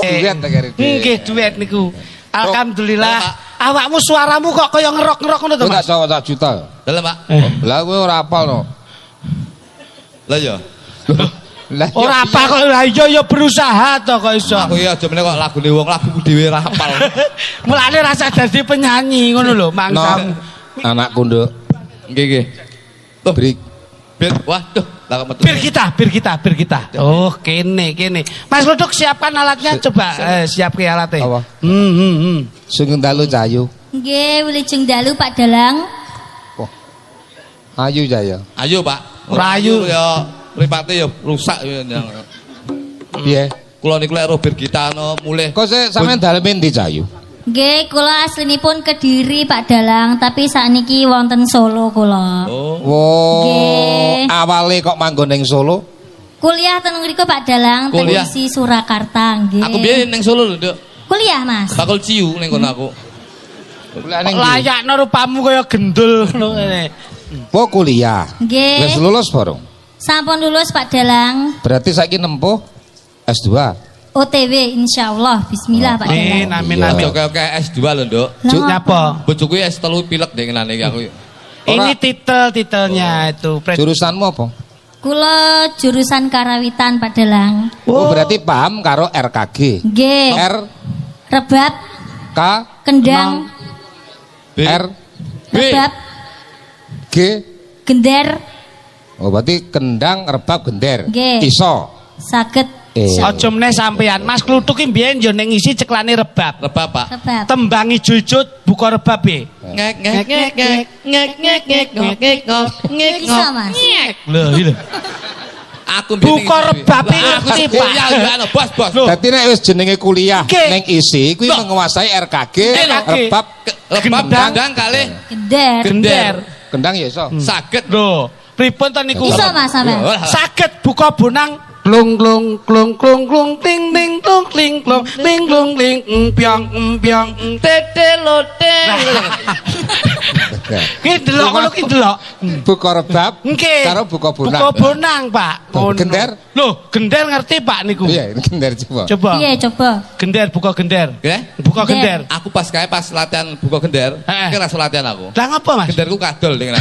Duet ta kare. Nggih duet niku. Alhamdulillah. Awakmu suaramu kok kaya ngerok-ngerok ngono to, Kowe tak Mas? jawa tak juta. Dalam Pak. Lah kowe ora apal no. Lah ya. Lah Ora apa kok lah iya berusaha to kok iso. Aku ya aja meneh kok lagune wong laguku dhewe ra hafal. Mulane rasa dadi penyanyi ngono lho, mangsam. Anakku nduk. Nggih. Tuh, Brik. waduh, lah kok metu. Bir kita. Oh, kene. Mas Luduk siapkan alatnya coba. Siapke alatnya. Apa? Sing dalu Cahayu. Nggih, wilujeng dalu Pak Dalang. Oh. Ayu Jaya. Ayo, Pak. Rayu. Ya mripate ya rusak ya. Piye? Kula niku lek Robert Gitano mulih. Kok sik sampean dalem ndi Cahayu? Nggih, kula aslinipun Kediri Pak Dalang, tapi sakniki wonten Solo kula. Oh. Wo, Nggih. awale kok manggon ning Solo? Kuliah teng mriku Pak Dalang, teng Kuliah. isi Surakarta nggih. Aku biyen ning Solo lho, Nduk. Kuliah, Mas. Bakul Ciu ning kono aku. Kuliahane ndi? Layakno rupamu kaya gendul ngono ngene. Oh, kuliah. Nggih. Wis lulus bareng. Sampun lulus Pak Dalang. Berarti saiki nempuh S2. OTW insyaallah. Bismillah Pak Dalang. Amin Iya. amin. Oke S2 lho, Nduk. Juk nyapa? Bojoku S3 pilek deh ngenane iki aku. Ini titelnya itu. Jurusanmu apa? Kula jurusan Karawitan Pak Dalang. Oh, berarti paham karo RKG. Nggih. R Rebab, K kendang, B. R rebab, G. gender, Oh, berarti kendang, rebab, gender. Nggih. Iso. saged. Aja meneh sampean. Mas Kluthuk ki mbiyen yo ning isi ceklane rebab. Rebab, Pak. Rebab. Tembang ijo-ijo buka rebab e. Ngek ngek ngek ngek ngek ngek ngek ngek ngek Bisa Mas. Lho, lho. Aku Buka rebab e ngerti, Pak. Ya ya bos bos. Loh. Dadi nek wis jenenge kuliah Oke. ning isi kuwi Loh. menguasai RKG, RKG. rebab, Rebab dandang kali Gender. Gender. kendang ya iso. saged. Lho, pripun to niku? Bisa Mas sampean. Saged buka bonang klung klung klung klung klung ting ting klung kling klung ting klung ling empiang empiang tetelote. Ki delok ngono ki delok. Buka rebab Nggih. karo buka bonang. Buka bonang, Pak. Tuh, gender? Loh, gender ngerti, Pak niku. Iya, ini gender coba. Coba. Iya, coba. Gender buka gender. Nggih. Buka Gender. gender. Aku pas latihan buka gender, Heeh. kira latihan aku. Lah ngapa, Mas? Genderku kadol ning ngene.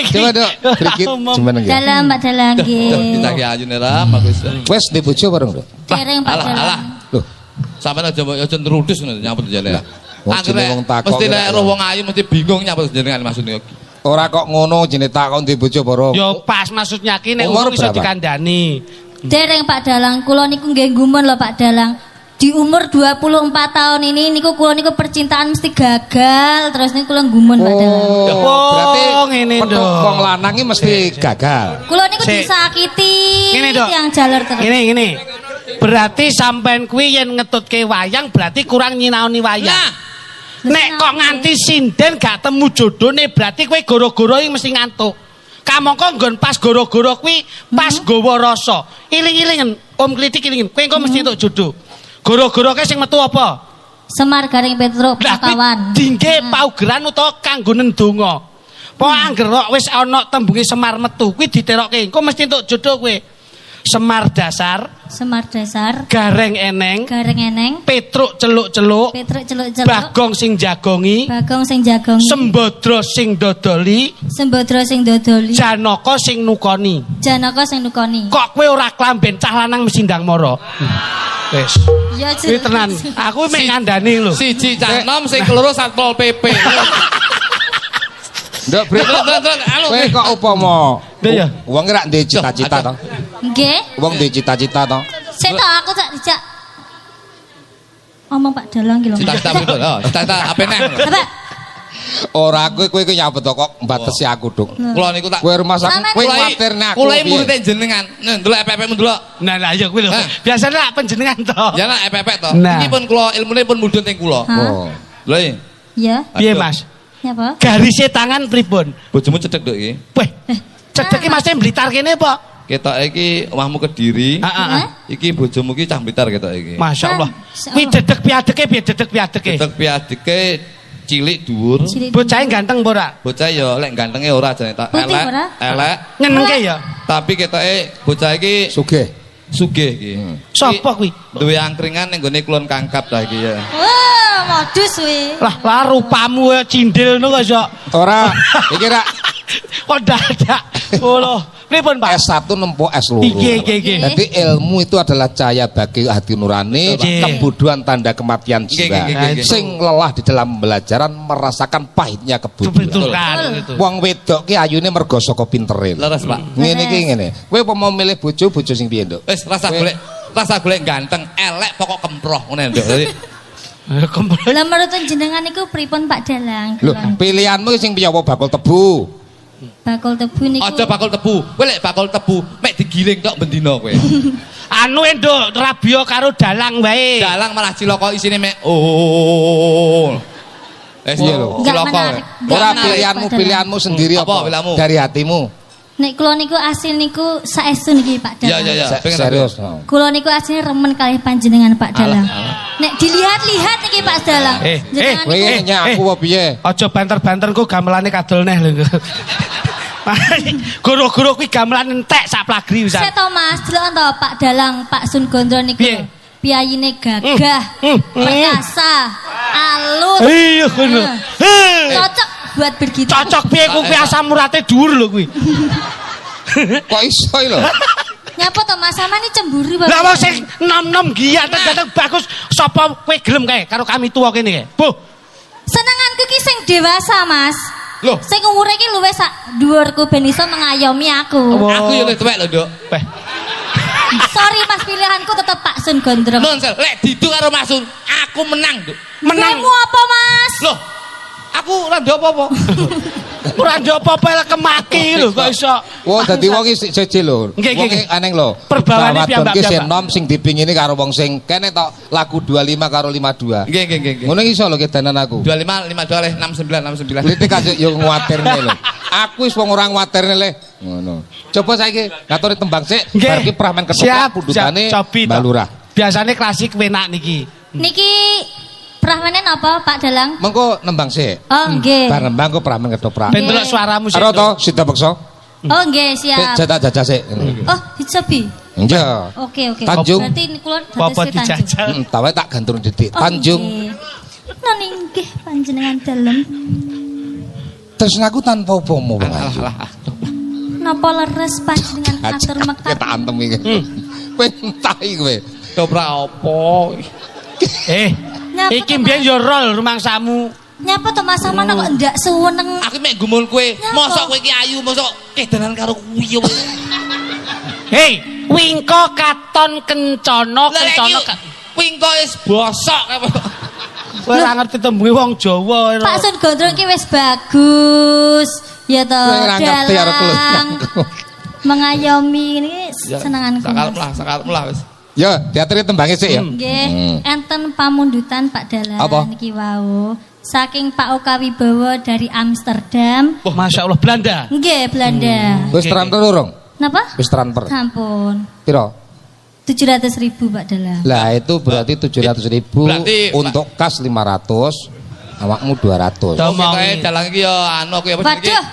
Coba dok, sedikit jenengan ya. Dalam Pak Dalang nggih. Kita ki ayune ra bagus. Wes di bojo bareng, Dok. Dereng Pak Alah Dalang. alah. Loh, Sampeyan aja nrudus ngono nyambut jane ya. Wong Anggere jeneng wong takon mesti nek kira- roh wong ayu mesti bingung nyambut jenengan maksudnya. ora kok ngono jenenge takon di bojo bareng. Yo pas maksudnya ki nek Umur umur iso berapa? dikandani. Dereng Pak Dalang, kula niku nggih gumun lho Pak Dalang. Di umur 24 tahun ini niku kula niku percintaan mesti gagal, terus niku kula gumun Pak Dalang. Oh, berarti ngene, petuk Dok. wong lanang iki mesti gagal. Kula niku Sik. disakiti Ngene, Dok. yang jalur terus. Ngene. Berarti sampean kuwi yen ngetutke wayang berarti kurang nyinaoni wayang. Nah, Nek kok nganti sinden gak temu jodone berarti kowe goro-goro iki mesti ngantuk. Kamangka nggon pas goro-goro kuwi pas gawa rasa. Iling-ilingen, Om Klitik ilingen. Kowe engko mesti entuk jodoh. Goro-goro ke sing metu apa? Semar Garing Petruk Lah kawan. dingge paugeran utawa kanggo ndonga. Apa anggerok wis ana tembunge Semar metu kuwi diterokke. Engko mesti entuk jodoh kowe. Semar dasar, Semar Dasar, Gareng eneng, Gareng Eneng, Petruk celuk-celuk, Petruk celuk-celuk, Bagong sing jagongi, Bagong sing jagongi, Sembadra sing dodoli, Sembadra sing dodoli, Janaka sing nukoni. Janaka sing nukoni. Kok kowe ora klamben cah lanang mesti ndang mara. Wis. Ya Kuwi tenan. Aku mek ngandani lho. siji cah nom sing keloro Satpol PP. Nduk, Brit. Anu. Kowe kok upama Lho ya. wong ora ndek cita-cita to? Nggih. Wong ndek cita-cita to? Sik to aku tak dijak. Omong Pak Dalang ki lho. Cita-cita betul. Oh, cita-cita apa neh? Apa? Ora kowe ki nyabet to kok mbatesi aku, Duk. Kula niku tak Kowe rumah sakit Sampeyan kowe Kulai- kuwatirne aku. Kulai piye? murid jenengan. Nih, ndelok EPP-mu ndelok. Nah lah ya kuwi lho. Hah? Biasane lak panjenengan to. Ya nak EPP to. Nah. Iki pun kula ilmune pun mudhun teng kula. Hah? Oh. Lho iki. Ya. Piye, Aduh. Mas? Ya apa? Garise tangan pripun? Bojomu cedhek Duk iki. Weh, cedek iki Mas Blitar kene apa? Ketok iki omahmu Kediri. Heeh. Iki bojomu iki cah Blitar ketok iki. Masyaallah. Masya Kuwi Allah. dedek piadeke piye dedek piadeke? Ketok piadike cilik dhuwur. Cilik. Bocahe ganteng apa ora? Bocah ya lek gantenge ora jane tak Putih elek. ora? Elek. Nyenengke ya. Tapi ketoke bocah iki Sugih. sugih iki. Sapa kuwi? Duwe angkringan ning gone Kulon Kangkap ta iki ya. Wah, modus kuwi. Lah rupamu ya cindil ngono kok sok. Ora, iki ra Kok dadak. Oh loh. Pripun, Pak? S1 nempuh S2. Iki. Jadi ilmu itu adalah cahaya bagi hati nurani, Betul, Pak. kebodohan tanda kematian jiwa. Nggih. Sing lelah di dalam pembelajaran merasakan pahitnya Betul kebodohan. kan itu. Wong wedok ki ayune mergo saka pintere. Leres, Pak. Ngene iki ngene. Kowe apa mau milih bojo sing piye, Nduk? Wis rasa golek ganteng, elek pokok kemproh ngene Nduk. Jadi Kembali. Lah menurut jenengan niku pripun Pak Dalang? Lho, pilihanmu sing piye apa bakul tebu? Bakul tebu niku. aja bakul tebu. Kowe lek bakul tebu mek digiling tok bendina kowe. Anu Nduk, Rabia karo dalang wae. Dalang malah cilaka isine mek oh. Iya lho. Enggak Cilaka. menarik. Ora menarik, pilihanmu Pak Dalang. pilihanmu sendiri Apa apa? pilihanmu? Dari hatimu. Nek kula niku asil niku saestu niki Pak Ya Dalang. ya ya. Pengen Serius. Kula niku asline remen kalih panjenengan Pak Dalang. Nek dilihat-lihat niki Pak Dalang. Jenengan Kowe niku nyak aku apa piye? Aja banter-banter ku gamelane kadol neh lho. Guru-guru kuwi gamelan entek sak plagri wisan. Seto Mas, delok to Pak Dalang, Pak Sun Gondro niku. Piye? Piyayine gagah, perkasa, alus. Iya ngono. Cocok buat begitu. Cocok piye ku kuwi asam urate dhuwur lho kuwi. Kok iso lho? Nyapa to Mas, samane cemburu Bapak. Lah wong sing nom-nom giat dateng bagus sapa kowe gelem kae karo kami tuwa kene kae. Bu. Senenganku ki sing dewasa Mas. Loh. Sing umure ki luwih sak dhuwurku ben iso mengayomi aku. Aku yo luwih tuwek lho, Nduk. Beh. Sorry Mas, pilihanku tetep Pak Sun Gondrong. Non sel, lek didu karo Mas Sun, aku menang, Nduk. Menang. Kamu apa Mas? Loh. Aku ora ndok apa-apa. Ora ndok apa-apa lek kemaki lho kok iso. Wah, dadi wong iki siji lho. Nggih, Wong nggih. iki aneh lho. Perbawane Wadon piyambak, ki sing piyambak. nom sing dipingini karo wong sing kene tok lagu 25 karo 52. Nggih nggih nggih. Ngono iso lho kedanan aku. 25 52 leh 69 69. Kritik aja yo nguatirne lho. Aku wis wong ora nguatirne le. Ngono. Coba saiki ngaturi tembang sik, bar ki pramen ketoprak pundutane Mbak Lurah. Biasane klasik enak niki. Niki prahmene napa Pak Dalang? Mengko nembang sik. Oh nggih. Bar nembang kok pramen ketoprak. Ben delok suaramu sik. Karo to Sita Beksa. Oh nggih, siap. Jatah jajah sik. Oh, dicobi. Iya. Oke, oke. Tanjung. Berarti ini kula Apa dados Tanjung. dijajal? Tawe tak gantung didik. Oh, Tanjung. nggih. Nun inggih panjenengan dalem. Tresnaku tanpa upomo Tanjung. Napa leres panjenengan atur Kita mekat? antem iki. Kowe entahi kowe. Ketoprak apa? Nyapa Iki to, mbiyen Mas? yo rol rumangsamu. Nyapa to Mas Samana kok ndak suweneng. Aku mek gumul kowe. Nyapa? Mosok kowe iki ayu, mosok kedanan karo kuwi yo. Hei, wingko katon kencana kencana. Wingko wis bosok. Kowe ora ngerti tembunge wong Jawa. Pak Sun Gondrong ki wis bagus. Ya to, Kowe ora ngerti karo Dalang. Mengayomi ini senenganku. Sakalem lah wis. Yo, diaturi tembange sik ya. Nggih, enten pamundutan Pak Dalang Apa? niki wau. Saking Pak Oka Wibowo dari Amsterdam. Oh, Masya Allah Belanda. Nggih, Belanda. Wis transfer urung? Napa? Wis transfer. Sampun. Piro? 700.000 Pak Dalang. Lah itu berarti 700.000 Berarti, untuk kas 500, awakmu 200. Dong. Pokoke dalang iki yo anu kuwi apa jenenge? Waduh.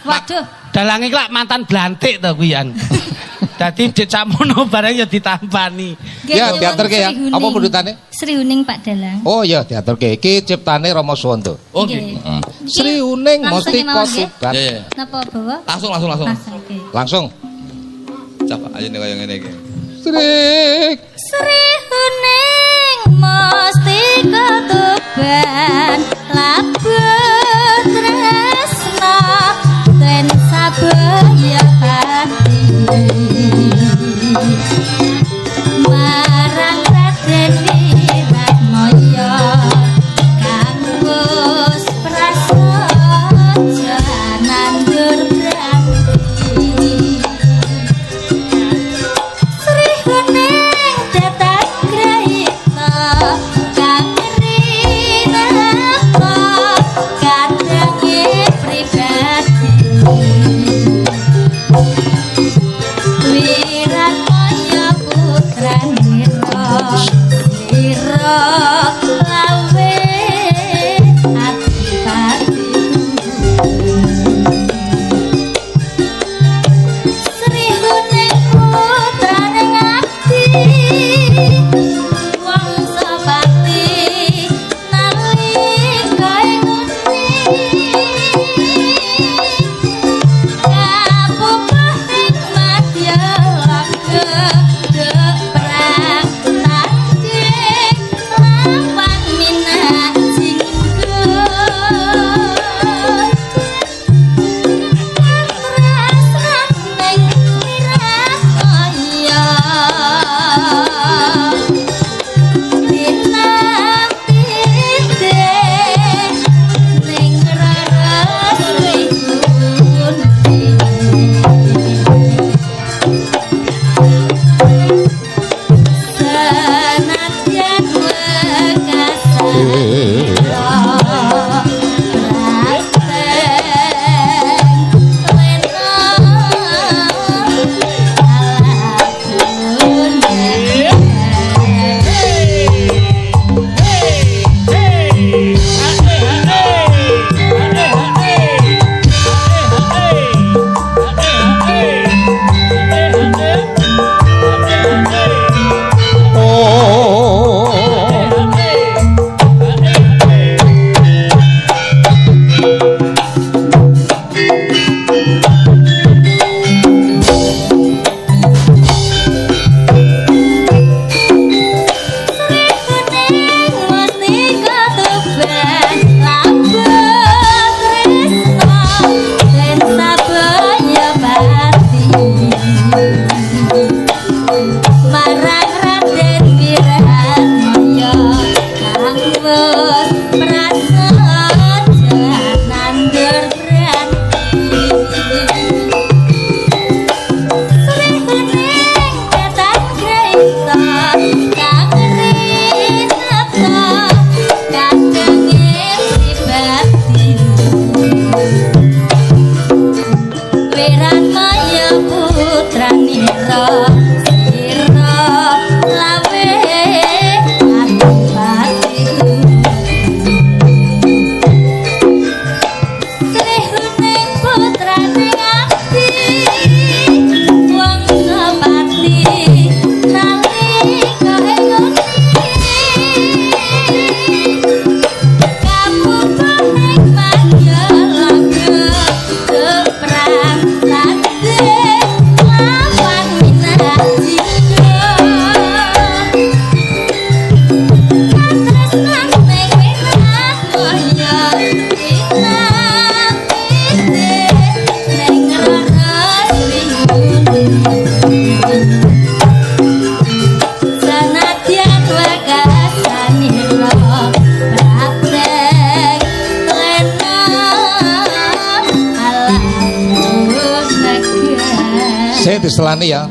Waduh. Dalang iki lak mantan blantik to kuwi an. Dadi dit samono bareng ya ditampani. Nggih, Ya, nyuwun diaturke ya. Sri Huning. Apa pundutane? Sri Huning Pak Dalang. Oh iya diaturke. Iki ciptane Rama Suwanda. Oh Nggih. nggih. Sri Uning langsung mesti kemawon, nggih? kosukan. Ya ya. Napa bawa? Langsung. Langsung, oke. Langsung. Coba aja nih kaya ngene iki. Sri Sri Huning mesti ketuban labet tresna ten sabaya hati marang Raden Wiratmaya kang wis prasaja nandur branti Sri Huning datang graita kang rinapa kadange pribadi Wiratmaya putranira sira lawe adipati Sri Huning putrane ngabdi diselani ya.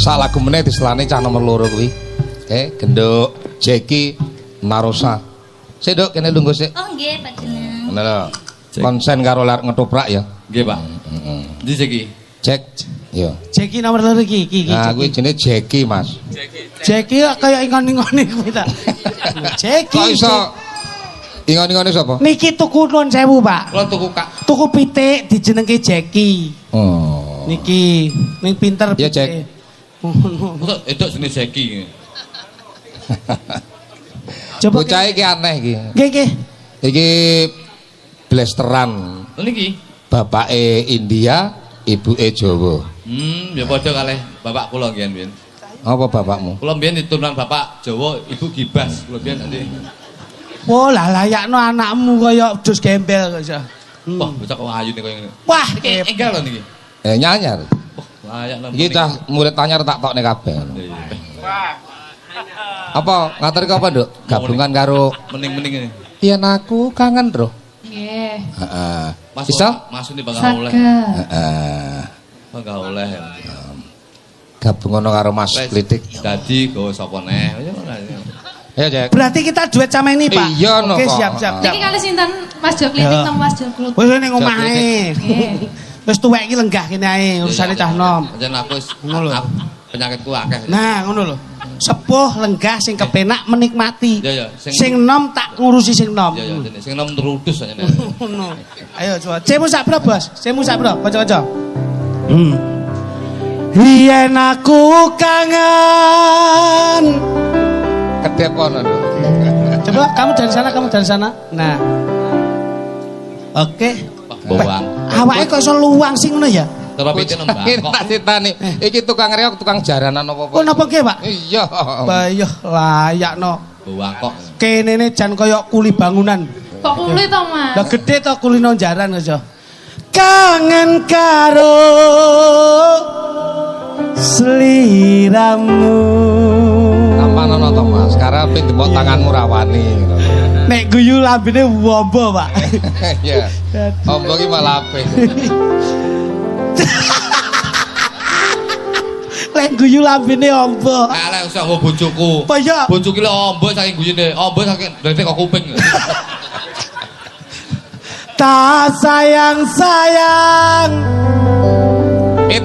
Sak lagu meneh diselani cah nomor 2 kuwi. Genduk Jeki Narosa. Sik Duk kene lungguh sik. Oh nggih Pak Jeneng. Ngono lho. Konsen karo lar ngetoprak ya. Nggih, Pak. Ndi Jeki? Cek. Yo. Jeki nomor 2 iki. Nah, kuwi jenenge Jeki, Mas. Jeki kaya ingon-ingone kuwi ta. Jeki. Kok iso ingon-ingone sapa? Niki tuku nuwun sewu, Pak. Kula tuku Kak. Tuku pitik dijenengke Jeki. Oh. Niki ning pinter. Ya, Jek. Kok edok jenis Jeki. Coba Bocah iki aneh iki. nggih. Iki blasteran. Niki. Bapake India, ibuke Jawa. Ya padha kalih bapak kula ngen-ngen. Apa bapakmu? Kula mbiyen diturunan bapak Jawa, ibu Gibas. Kula mbiyen nanti. Oh lah layakno anakmu kaya dus gembel kok iso. Wah, bocah kok ayu nih koyo ngene. Wah, Iki enggal lho niki. Nyanyar. Wah, layak lho. Iki cah murid tanyar tak tokne kabeh. Apa ngatur apa, Nduk? Gabungan karo Mending-mending ini. yen aku kangen, Bro. Nggih. Heeh. Mas Iso? Mas ini bakal oleh. Heeh. Bakal oleh. Gabungan karo Mas Klitik. Dadi go sapa neh. Ya ora. Ayo, Cek. berarti kita duet sama ini, Pak. Iya, no, Oke, kok. siap. Niki kali sinten Mas Jo Klitik Ya. nang Mas Jo Klutik. Wis ning omahe. Wis tuwek iki lenggah kene ae urusane cah nom. Jan aku wis Ngono lho. penyakitku akeh. Nah, ngono lho. Sepuh lenggah sing kepenak menikmati. Ya, ya, Sing nom tak ngurusi sing nom. Ya ya sing nom terudus aja. Ngono. Ayo coba. Cemu sak bro, Bos. Cemu sak bro. Kanca-kanca. Yen aku kangen. Kedep kono, Nduk. Coba kamu dari sana. Nah. Oke. Bawang. Awake kok iso luwang sing ngono ya? Terus pite nembang kok. Tak ditani. Iki tukang reok, tukang jaranan apa-apa. Oh napa nggih, Pak? Iya. Bayah layakno. Bawang kok. Kene ne jan kaya kuli bangunan. Kok kulit to, Mas? Lah gede to kulino jaran aja. Kangen karo sliramu. Kampanono to, Mas. Karepe ndemok tanganmu rawani. Nek guyu lambene wombo, Pak. Iya. Ombo ki malah apik. Lek guyu lambene ombo. Ala usah nggo bojoku. Apa ya? Bojoku lho ombo saking guyune. Ombo saking ndek kok kuping. Tak sayang It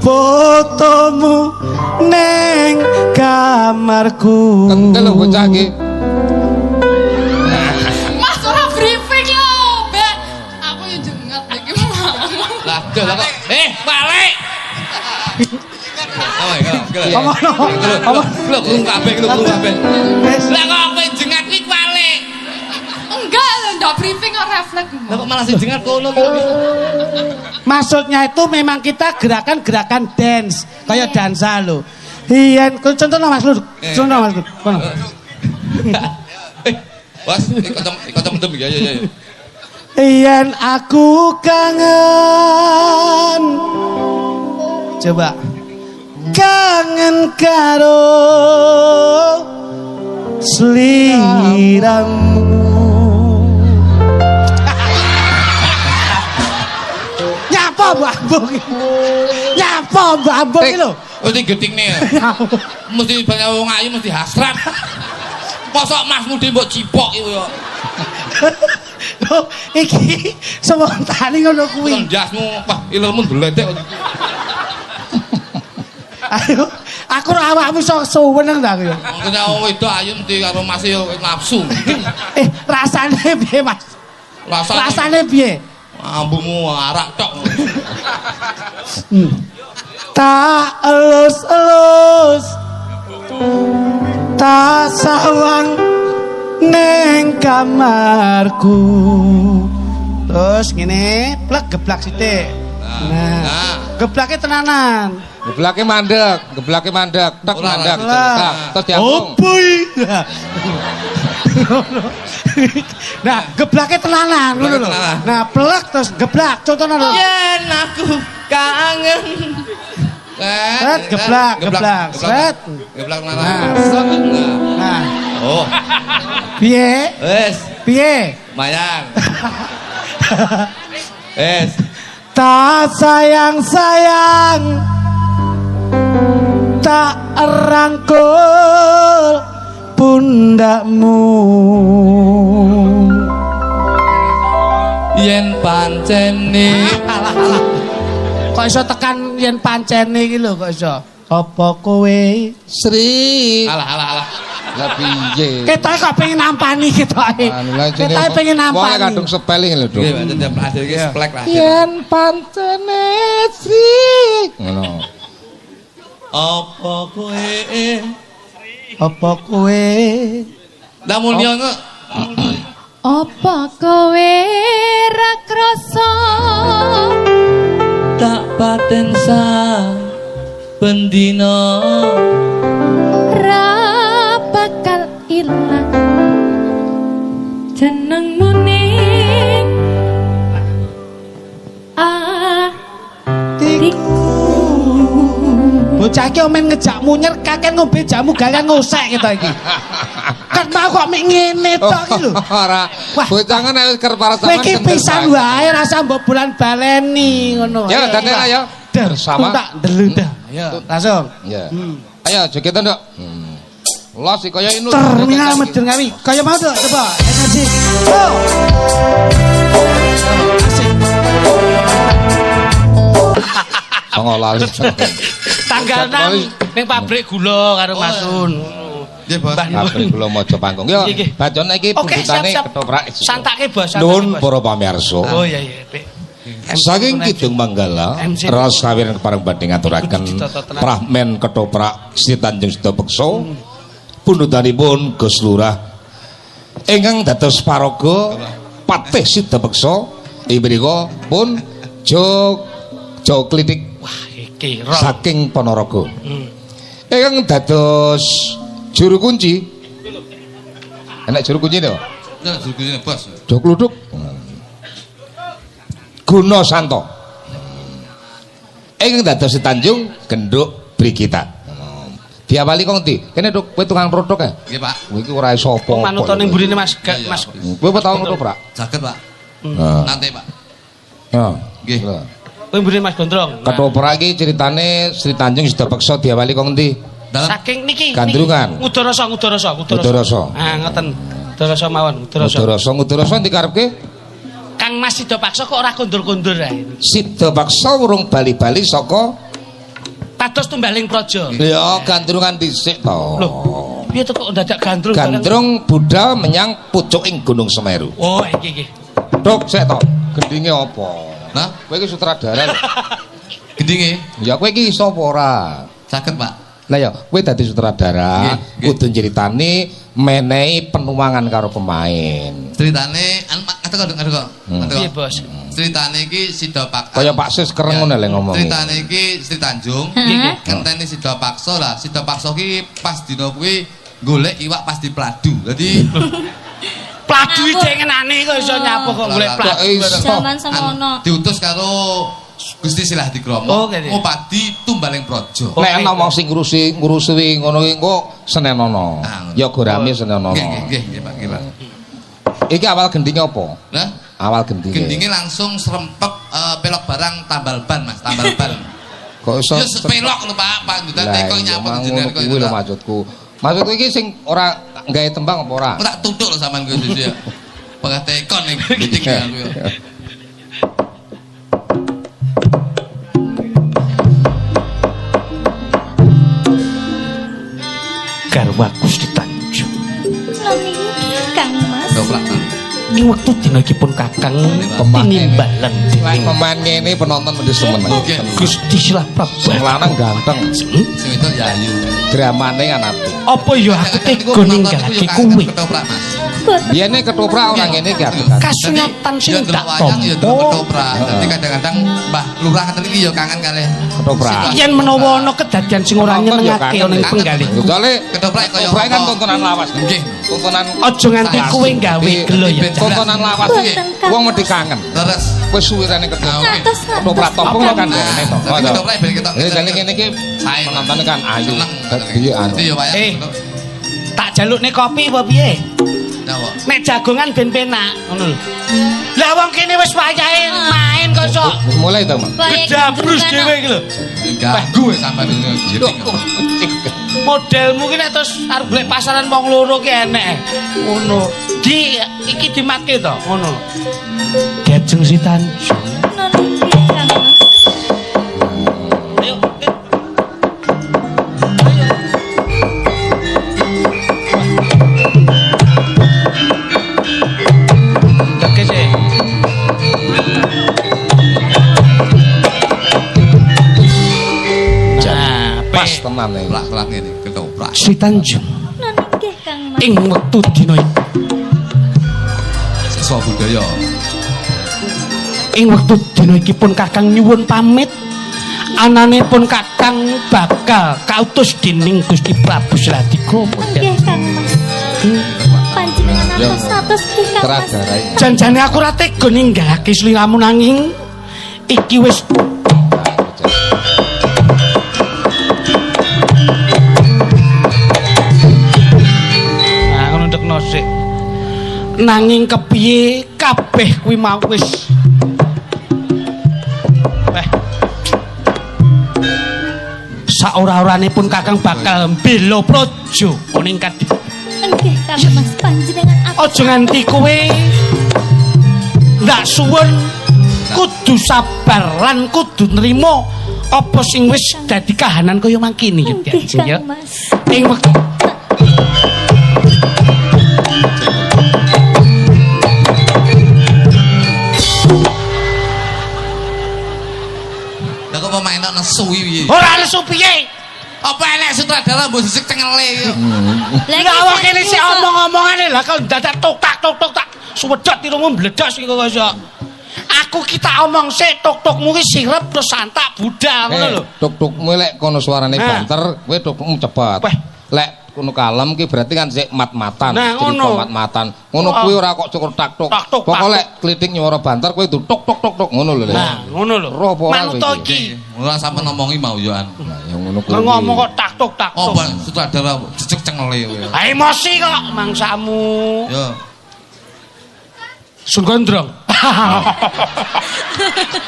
fotomu neng kamarku. kentel lho bocah iki. Mas ora briefing lho, Mbak. Aku yo jengat iki mau. Lah, lah kok. Balik. Oh, Lho, kurung kabeh, kurung kabeh. Lah kok kowe jengat kuwi balik. Enggak, ndak briefing kok refleks. Lah kok malah sing jengat kono kok. Maksudnya itu memang kita gerakan-gerakan dance, kayak dansa lo. Iya, contoh Mas Lur. Contoh Mas Lur. Kono. Was, ikut mendem ya. Yen aku kangen. Coba. Kangen karo sliramu. Nyapa Mbak Nyapa Mbak iki lho. Oh, iki gedingne. Mesti banyak wong ayu mesti hasrat. Mosok Mas Mudi mbok cipok iku yo. Loh, iki semontane ngono kuwi. Ndasmu, wah, ilmu ndledek. Ayo, aku ora awakmu iso suweneng ta aku yo. Mungkin wong wedok ayu mesti karo Mas yo nafsu. Rasane piye, Mas? Rasane piye? Ambumu arak tok. Tak elus-elus. Tak sawang neng kamarku. Terus ngene, plek geblak sithik. Nah, geblake tenanan. Geblake mandek, tek mandek. Terus diambung. Oboy. Nah, geblake tenanan ngono lho. Nah, plek terus geblak. Contohnya lho. Yen aku kangen. Set geblak. Set. Geblak Nah, mana? Nah, Oh, piye? wes, Piye? lumayan. Wes. Tak sayang tak rangkul pundakmu yen pancene alah kok iso tekan yen pancene iki lho kok iso apa kowe Sri alah lah piye ketoke kok pengen nampani ketoke ketoke pengen wong nampani kadung spelling lho Dok nggih tetep akhir iki splek lah yen pancene Sri ngono apa kowe namun yo kok Apa kowe ra krasa tak paten sa bendina ra bakal ilang jenengmu ning bocah iki omen ngejak munyer kakek ngombe jamu galian ngosek kita iki kan mau kok mek ngene tok iki lho ora bocah kan wis kerep para kowe iki pisan wae rasa mbok bulan baleni ngono ya dene ayo bersama tak ndelu dah ayo langsung ya ayo jogetan Dok los iki kaya ini terminal Medun Ngawi kaya mau Dok coba energi asik songo lali Tanggal 6 ning pabrik gula karo Masun. nggih Bos pabrik kula maca panggung yo bacon iki pundutane ketoprak santake Bos nun para pamirsa oh iya iya saking Kidung Manggala ras kawin kepareng badhe ngaturaken prahmen ketoprak Sri Tanjung Sida Beksa pundutanipun Gus Lurah ingkang dados paraga Patih Sida Beksa ing mriku pun jog klitik saking Ponorogo ingkang dados juru kunci enak juru kunci to ya juru kunci Bos jog kluduk Guna Santo ingkang dados Tanjung Genduk Brigita diawali kong ndi kene Dok kowe tukang rodok ya nggih Pak kowe iki ora iso apa manut ning mburine Mas Mas kowe apa tau ketoprak saged Pak nanti Pak ya nggih kowe mburine Mas Gondrong ketoprak iki ceritane Sri Tanjung Sida Beksa diawali kong ndi saking niki Gandrungan Udarasa ah ngoten Udarasa mawon Udarasa dikarepke Kang Mas Sida Paksa kok ora kondur-kondur ae Sida Beksa urung bali-bali saka pados tumbaling praja ya gandrungan dhisik to lho piye to kok dadak gandrung gandrung budal menyang pucuking Gunung Semeru oh iki Dok sik to gendinge apa nah kowe iki sutradara lho gendinge ya kowe iki sapa ora saged Pak lah ya kowe dadi sutradara kudu nyeritani menehi penuangan karo pemain ceritane aduh piye Bos ceritane iki Sida Paksa kaya Pak Sis kereng ngono lho ngomong ceritane iki Sri Tanjung ngenteni Sida Paksa lah Sida Paksa iki pas dina kuwi golek iwak pas di Pladu dadi Pladu jenenane kok iso nyapu kok golek pladu Zaman semono diutus karo Gusti Silah Dikromo ngopadi tumbaling praja nek ana wong sing ngurusi ngono iki kok senenono ya gorame senenono nggih Pak nggih Pak iki awal gendinge apa nah awal gendinge langsung serempek pelok barang tambal ban Mas tambal ban kok iso ya sepelok lho Pak dudan teko nyaput jenengan kok kuwi lho maksudku iki sing ora gawe tembang apa ora tak tutuk lho sampean kuwi sih ya pengah tekon ning meeting aku ya garwa Gusti Tanjung Kang Mas ini waktu dina iki pun kakang penimbalan pemain ngene penonton mesti seneng Gusti Silah Prabu sing lanang ganteng sing itu yayu dramane kan apik apa ya aku tega ninggalake kowe biyene ketoprak ora ngene iki kasunyatan sing tak ya ketoprak dadi kadang-kadang Mbah Lurah ngoten iki ya kangen kalih ketoprak yen menawa ana kedadian sing ora nyenengake ning penggalih soalé ketoprak kaya kan tontonan lawas nggih tontonan aja nganti kowe gawe gelo ya tontonan lawas iki wong mesti kangen leres wis suwirane ketoprak topong kan ngene to ketoprak ben ketok jadi ngene iki penonton kan ayu dadi anu tak jalukne kopi apa piye napa nek jagongan ben penak ngono lho lah wong kene wis wayahe main kok sok mulai to Mas gedabrus dhewe iki lho ganggu sampean jeting Modelmu ki nek terus arep golek pasaran wong loro ki enek. Ngono. Iki dimake to, ngono. Diajeng si Tanjung. Non nggih Kang Mas. Ayo. Pas tenan iki. Plak-plak ngene, ketoprak. Si Tanjung. Non nggih Kang Mas. Ing wektu dina iku. Seswa budaya. Ing wektu dina iki pun Kakang nyuwun pamit. Ananipun Kakang bakal kautus dening Gusti Prabu Sladikromo. Nggih Kang Mas. Panjenengan atus nggih Kang Mas. Teradarai. Janjane aku ora tega ninggalake sliramu nanging iki wis ngono ndekno sik. Nanging kepiye kabeh kuwi mau wis saora-orane pun Kakang bakal mbela praja ning kadhi. Nggih Kang Mas panjenengan atus. Aja nganti kowe ndak suwun kudu sabar lan kudu nrimo apa sing wis dadi kahanan kaya mangkene ya Nggih ya. Kang Mas. Ing wektu Lah kok pemain nesu iki piye? ora nesu piye? Apa enek sutradara mbok sisik cengele iki? Lah awak kene sik omong-omongane lah kok dadak tok tak suwedot irungmu mbledak sik kok iso. Aku kita omong sik tok-tokmu ki sirep terus santak budal ngono lho. Tuk-tukmu lek kono suarane banter, kowe tuk-tukmu cepet. Lek kono kalem ki berarti kan sik mat-matan, cerita mat-matan. Ngono kuwi ora kok cukur tak-tuk. Pokoke lek klitik nyuara banter kowe kudu tok-tok ngono lho. Nah, ngono lho. Manut iki. Ora sampe ngomongi mau yo an. Nah, ya ngono kuwi. Ngomong kok tak-tok. Oh, sutradara jejeg cengele kowe. Ha emosi kok mangsamu. Yo. Sun Gondrong.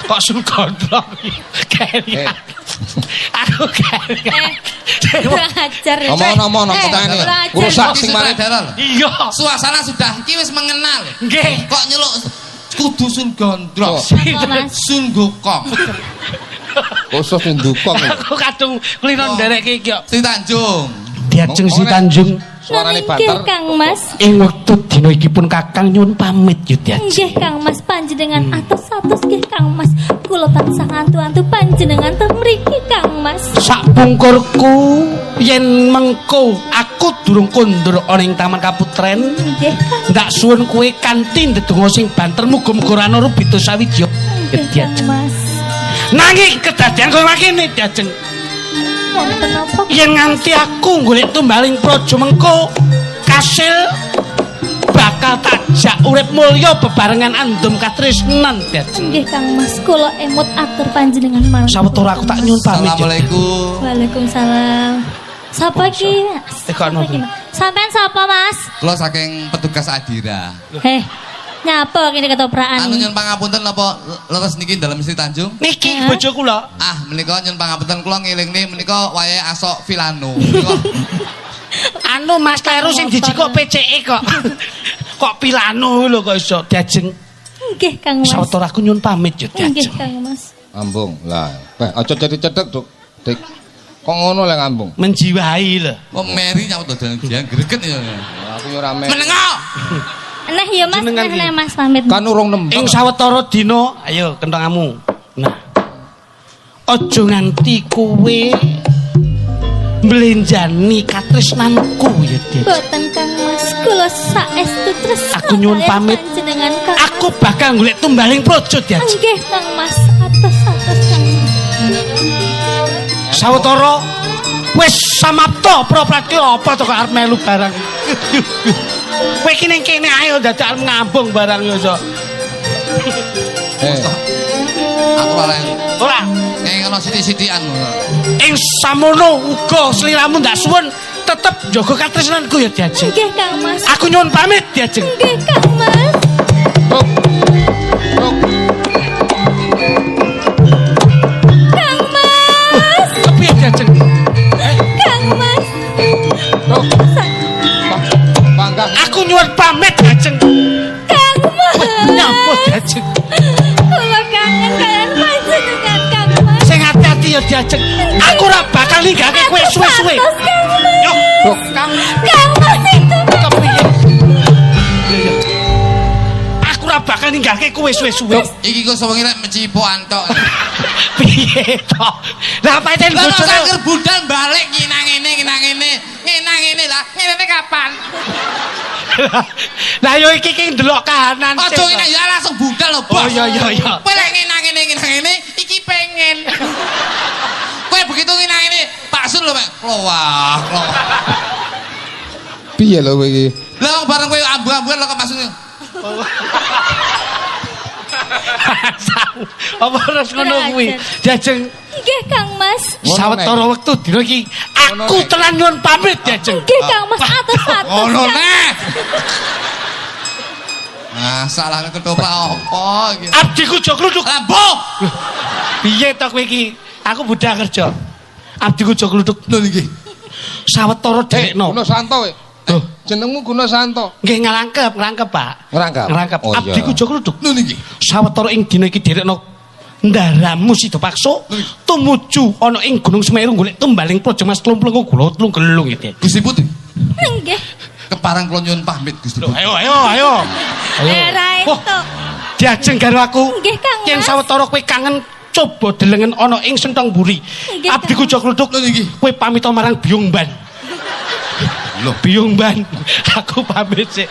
Kok Sun Gondrong? Aku Kurang ajar ya. Omong-omong nang kotane. Rusak sing mari. Iya. Suasana sudah iki wis mengenal. Nggih. Kok nyeluk kudu Sun Gondrong. Sun Gokong. Khusus ndukong. Aku kadung kulino ndereke iki kok. Si Tanjung. Diajeng si Tanjung. Suarane Nggih banter. Kang Mas. Ing wektu dina iki pun Kakang nyuwun pamit yo Diajeng. Nggih Kang Mas panjenengan atus-atus nggih Kang Mas. Kula tansah antu-antu panjenengan teng mriki Kang Mas. Sak pungkurku yen mengko aku durung kondur ana ing Taman Kaputren. Nggih Kang. Ndak suwun kowe kanthi ndedonga sing banter muga-muga ana rubito sawijaya. Nggih Kang Mas. Nanging kedadian kowe makene Diajeng. Wonten napa? Yen nganti aku golek tumbaling praja mengko kasil bakal tajak urip mulya bebarengan andum katresnan Diajeng. Nggih Kang Mas, kula emut atur panjenengan mawon. Sawetara aku tak nyuwun pamit. Assalamualaikum. Waalaikumsalam. Sapa iki, Mas? Tekono. Sapa iki, Mas? Sampean sapa, Mas? Kula saking petugas Adira. Heh. Nyapa kene ketoprakan? Anu nyun pangapunten napa leres niki dalem Sri Tanjung? Niki bojo kula. Ah, menika nyun pangapunten kula ngelingne menika wayahe Asok Vilano. Menika Anu Mas kleru sing dijikok PCE kok. Kok Pilano lho kok iso Diajeng. Nggih Kang Mas. Sawetara aku nyuwun pamit yo Nggih Diajeng. Kang Mas. Ambung. Lah, aja jadi cedhek, Dik. Dik. Kok ngono lek ngambung? Menjiwai lho. kok Mary nyawut dodolan dia greget ya. Aku yo ora me. Menengo. Nah ya Mas, Jenengan nah Mas pamit. Kan urung nembang. Ing sawetara dina, ayo kentongamu. Nah. Aja nganti kowe mblenjani katresnanku ya, Dik. Boten Kang Mas, kula saestu tresna. Aku nyuwun kalian pamit. Panjenengan Kang. Aku bakal golek tumbaling praja Diajeng. Nggih Kang Mas, atus-atus Kang Mas. Sawetara wis samapta pra-pratya apa to kok arep melu barang. Kowe iki ning kene ayo dadak ngambung barang yo iso. Aku ora. Ora. Ana sithik-sithikan. Ing samono uga sliramu ndak suwun tetep jaga katresnanku ya Diajeng. Nggih Kang Mas. Aku nyuwun pamit Diajeng. Nggih Kang Mas. Kang Mas. Kepiye Diajeng? Kang Mas. Aku nyuwun pamit Jajeng. Kang Mas. Nyambut Jajeng. Kula kangen kalian panjenengan Kang Mas. Sing hati-hati ya Jajeng. Aku ora bakal ninggake kowe suwe-suwe. Yo, Kang Mas itu. kepiye? Aku ora bakal ninggake kowe suwe-suwe. Iki kok sewengi lek mencipokan tok. Piye to? Lah pancen Lah bojone sakir budal balik nginang ngene lah. Ngene kapan? Lah yo iki ki ndelok kahanan. Aja ngene ya langsung budal lho, Bos. Oh iya. Kowe lek nginang ngene iki pengen. Kowe begitu nginang ngene, Pak Sun lho, Pak. Wah. Piye lho kowe iki? Lah bareng kowe ambu-ambuan lho kok Pak Sun. Apa terus ngono kuwi? Jajeng Nggih Kang Mas. sawetara wektu dina iki aku tenan nyuwun pamit Jajeng. Nggih Kang Mas atus-atus. Ngono neh. Ah, salah ketoprak apa iki? Abdiku jo kluduk. Lambo. Piye to kowe iki? Aku budal kerja. Abdiku jo kluduk. Lho niki. Sawetara dekno. Guna Santo kowe. Jenengmu Guna Santo. Nggih ngrangkep, Pak. Ngrangkep. Oh, iya. Abdiku jo kluduk. Lho niki. Sawetara ing dina iki derekno ndaramu sida paksa tumuju ana ing Gunung Semeru golek tumbaling Praja Mas Klumplung kula tlung-gelung iki. Gusti Putri. Nggih. Keparang kula nyuwun pamit Gusti Putri. Ayo. Era itu. Diajeng karo aku. Nggih Kang Yen Mas. sawetara kowe kangen coba delengen ana ing Sentong Buri. Nggih, Abdiku jo kluduk. Lho niki. Kowe pamit marang Biyung Ban. Lho, Biyung Ban. Aku pamit sik.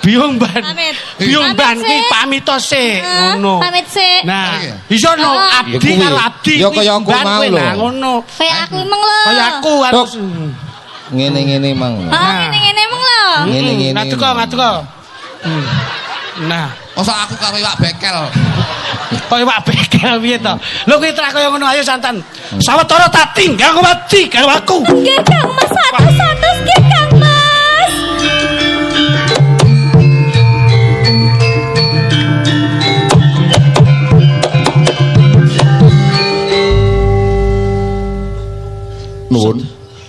Biyung Ban. Pamit. Biyung Pamit Ban sik. kuwi pamit to sik. Ngono. Pamit sik. Nah, Iya. iso no Ah. abdi Ya kuwi. karo abdi. Ya kuwi kaya aku Ban mau kuwi, lho. nah, ngono. Kayak aku emang lho. Kaya aku Tok. harus. Ngene-ngene mang. Ngene emang lho. Ngene-ngene. Ngaduk. Nah, masa aku karo iwak bekel. kaya wak bekel piye to? Lho kuwi trak kaya ngono ayo santan. Sawetara tak tinggal mati karo aku. Nggih Kang Mas atus-atus nggih Kang Mas. Nuwun.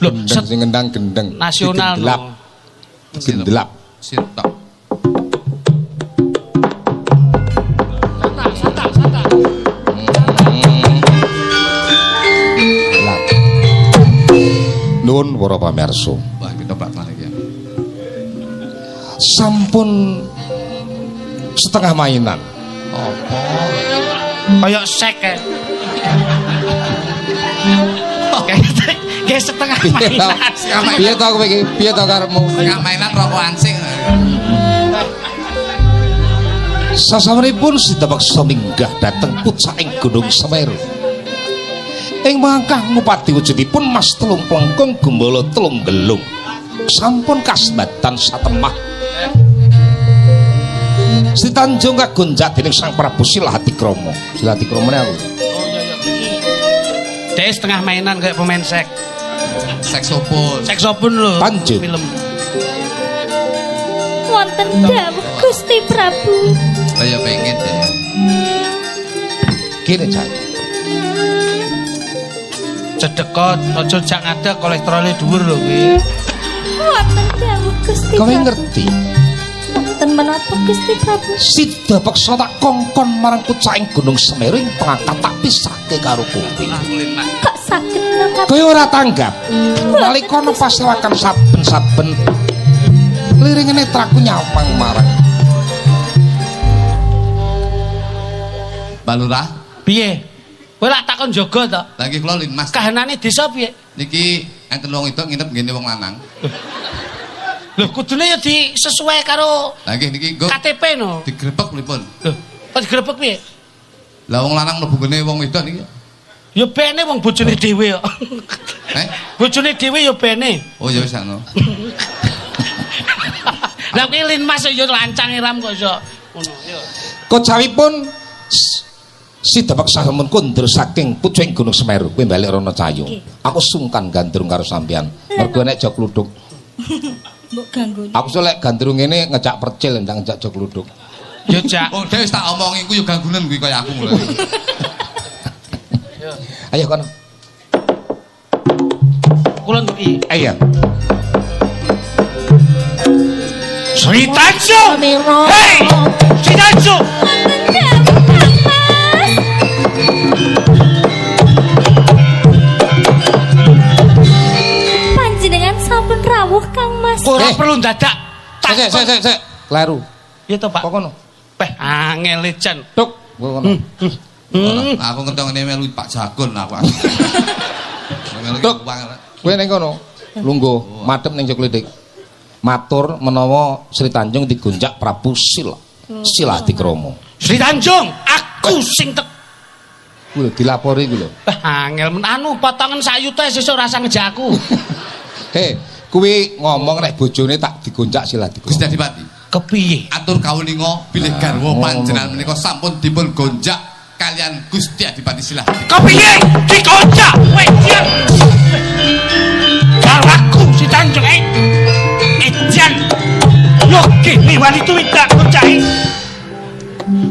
Lho, Gendeng sing ngendang gendeng. nasional Digendelap. no. Digendelap. Sitok. Lap. Nuwun para pamirsa. Wah, ketoprak tenan iki. Sampun setengah mainan. Apa? Kaya sek kae. Kayak setengah Piye to? mainan. Piye to kowe iki? Piye to karepmu? Enggak mainan rokok ansing. Sasampunipun sidapaksa minggah dhateng pucaking Gunung Semeru. Ing mangkah ngupati wujudipun Mas Telung Plengkung Gumbala Telung Gelung. Sampun kasebatan satemah. Sri Tanjung kagunjat dening Sang Prabu Silahatikrama. Silahatikrama aku. Oh iya. Dek setengah mainan kayak pemain sek. Saksofon. Saksofon lho. Tanjung. Film. Wonten dawuh Gusti Prabu. Kaya pengen deh ya. Kene cah. Cedekot, aja jak ngadeg kolesterolnya dhuwur lho kuwi. Wonten dawuh Gusti Kowe Prabu. ngerti? Wonten menapa Gusti Prabu? Sidapaksa tak kongkon marang pucaking Gunung Semeru ing pangkat tak pisahke karo kowe. Kok saged nangkap Kowe ora tanggap. Nalika ana pasewakan saben-saben liring netraku nyawang marang. Balurah, Piye? Kowe lak takon jaga to? lagi kula Linmas. Kahanane desa piye? Niki enten wong itu nginep ngene wong lanang. Lho kudune ya di sesuai karo Lagi niki nggo KTP no. digrebek pripun? Lho, kok digrebek piye? Lah wong lanang mlebu ngene wong wedok niki. Ya bene wong bojone dhewe kok. Bojone dhewe ya bene. Oh ya wis ngono. Lah kuwi Linmas ya lancang iram kok iso. Ngono, yo. Kocawipun sidapaksa sampun kondur saking pucuking Gunung Semeru. Kowe balik rono Cayu. Aku sungkan gandrung karo sampean. Mergo nek jog kluduk. mbok ganggu. Aku solek gandrung ngene ngejak percil ndang ngejak jog kluduk. Ya jak. Oh dhewe wis tak omongi ku yo ganggunan kuwi kaya aku mulai. Ayo kono. Kula nduki. Ayo. Sri Tanjung. Hei, Sri Tanjung. Panjenengan sampun rawuh Kang Mas. Ora perlu dadak. Sik. Kleru. Ya to, Pak. Kok ngono? Angel jan. Tuk. Kok ngono. Aku ngerti ngene melu Pak Jagon aku. Tuk. Kowe ning kono. Lungguh madhep ning Jogledik. Matur menawa Sri Tanjung digonjak Prabu Sila Dikromo. Sri Tanjung, aku sing Kuwi dilapori kuwi lho. angel men anu potongan sayute sesuk rasa ngejaku. Kuwi ngomong nek bojone tak digonjak Sila Dikromo. Gusti Adipati. Kepiye? Atur kawulinga bilih garwa panjenengan menika sampun dipun gonjak kalian Gusti Adipati Sila. Kepiye? Digonjak. Wejan. Garwaku si Tanjung Ejan. Yo kene wali tuwit tak gonjaki.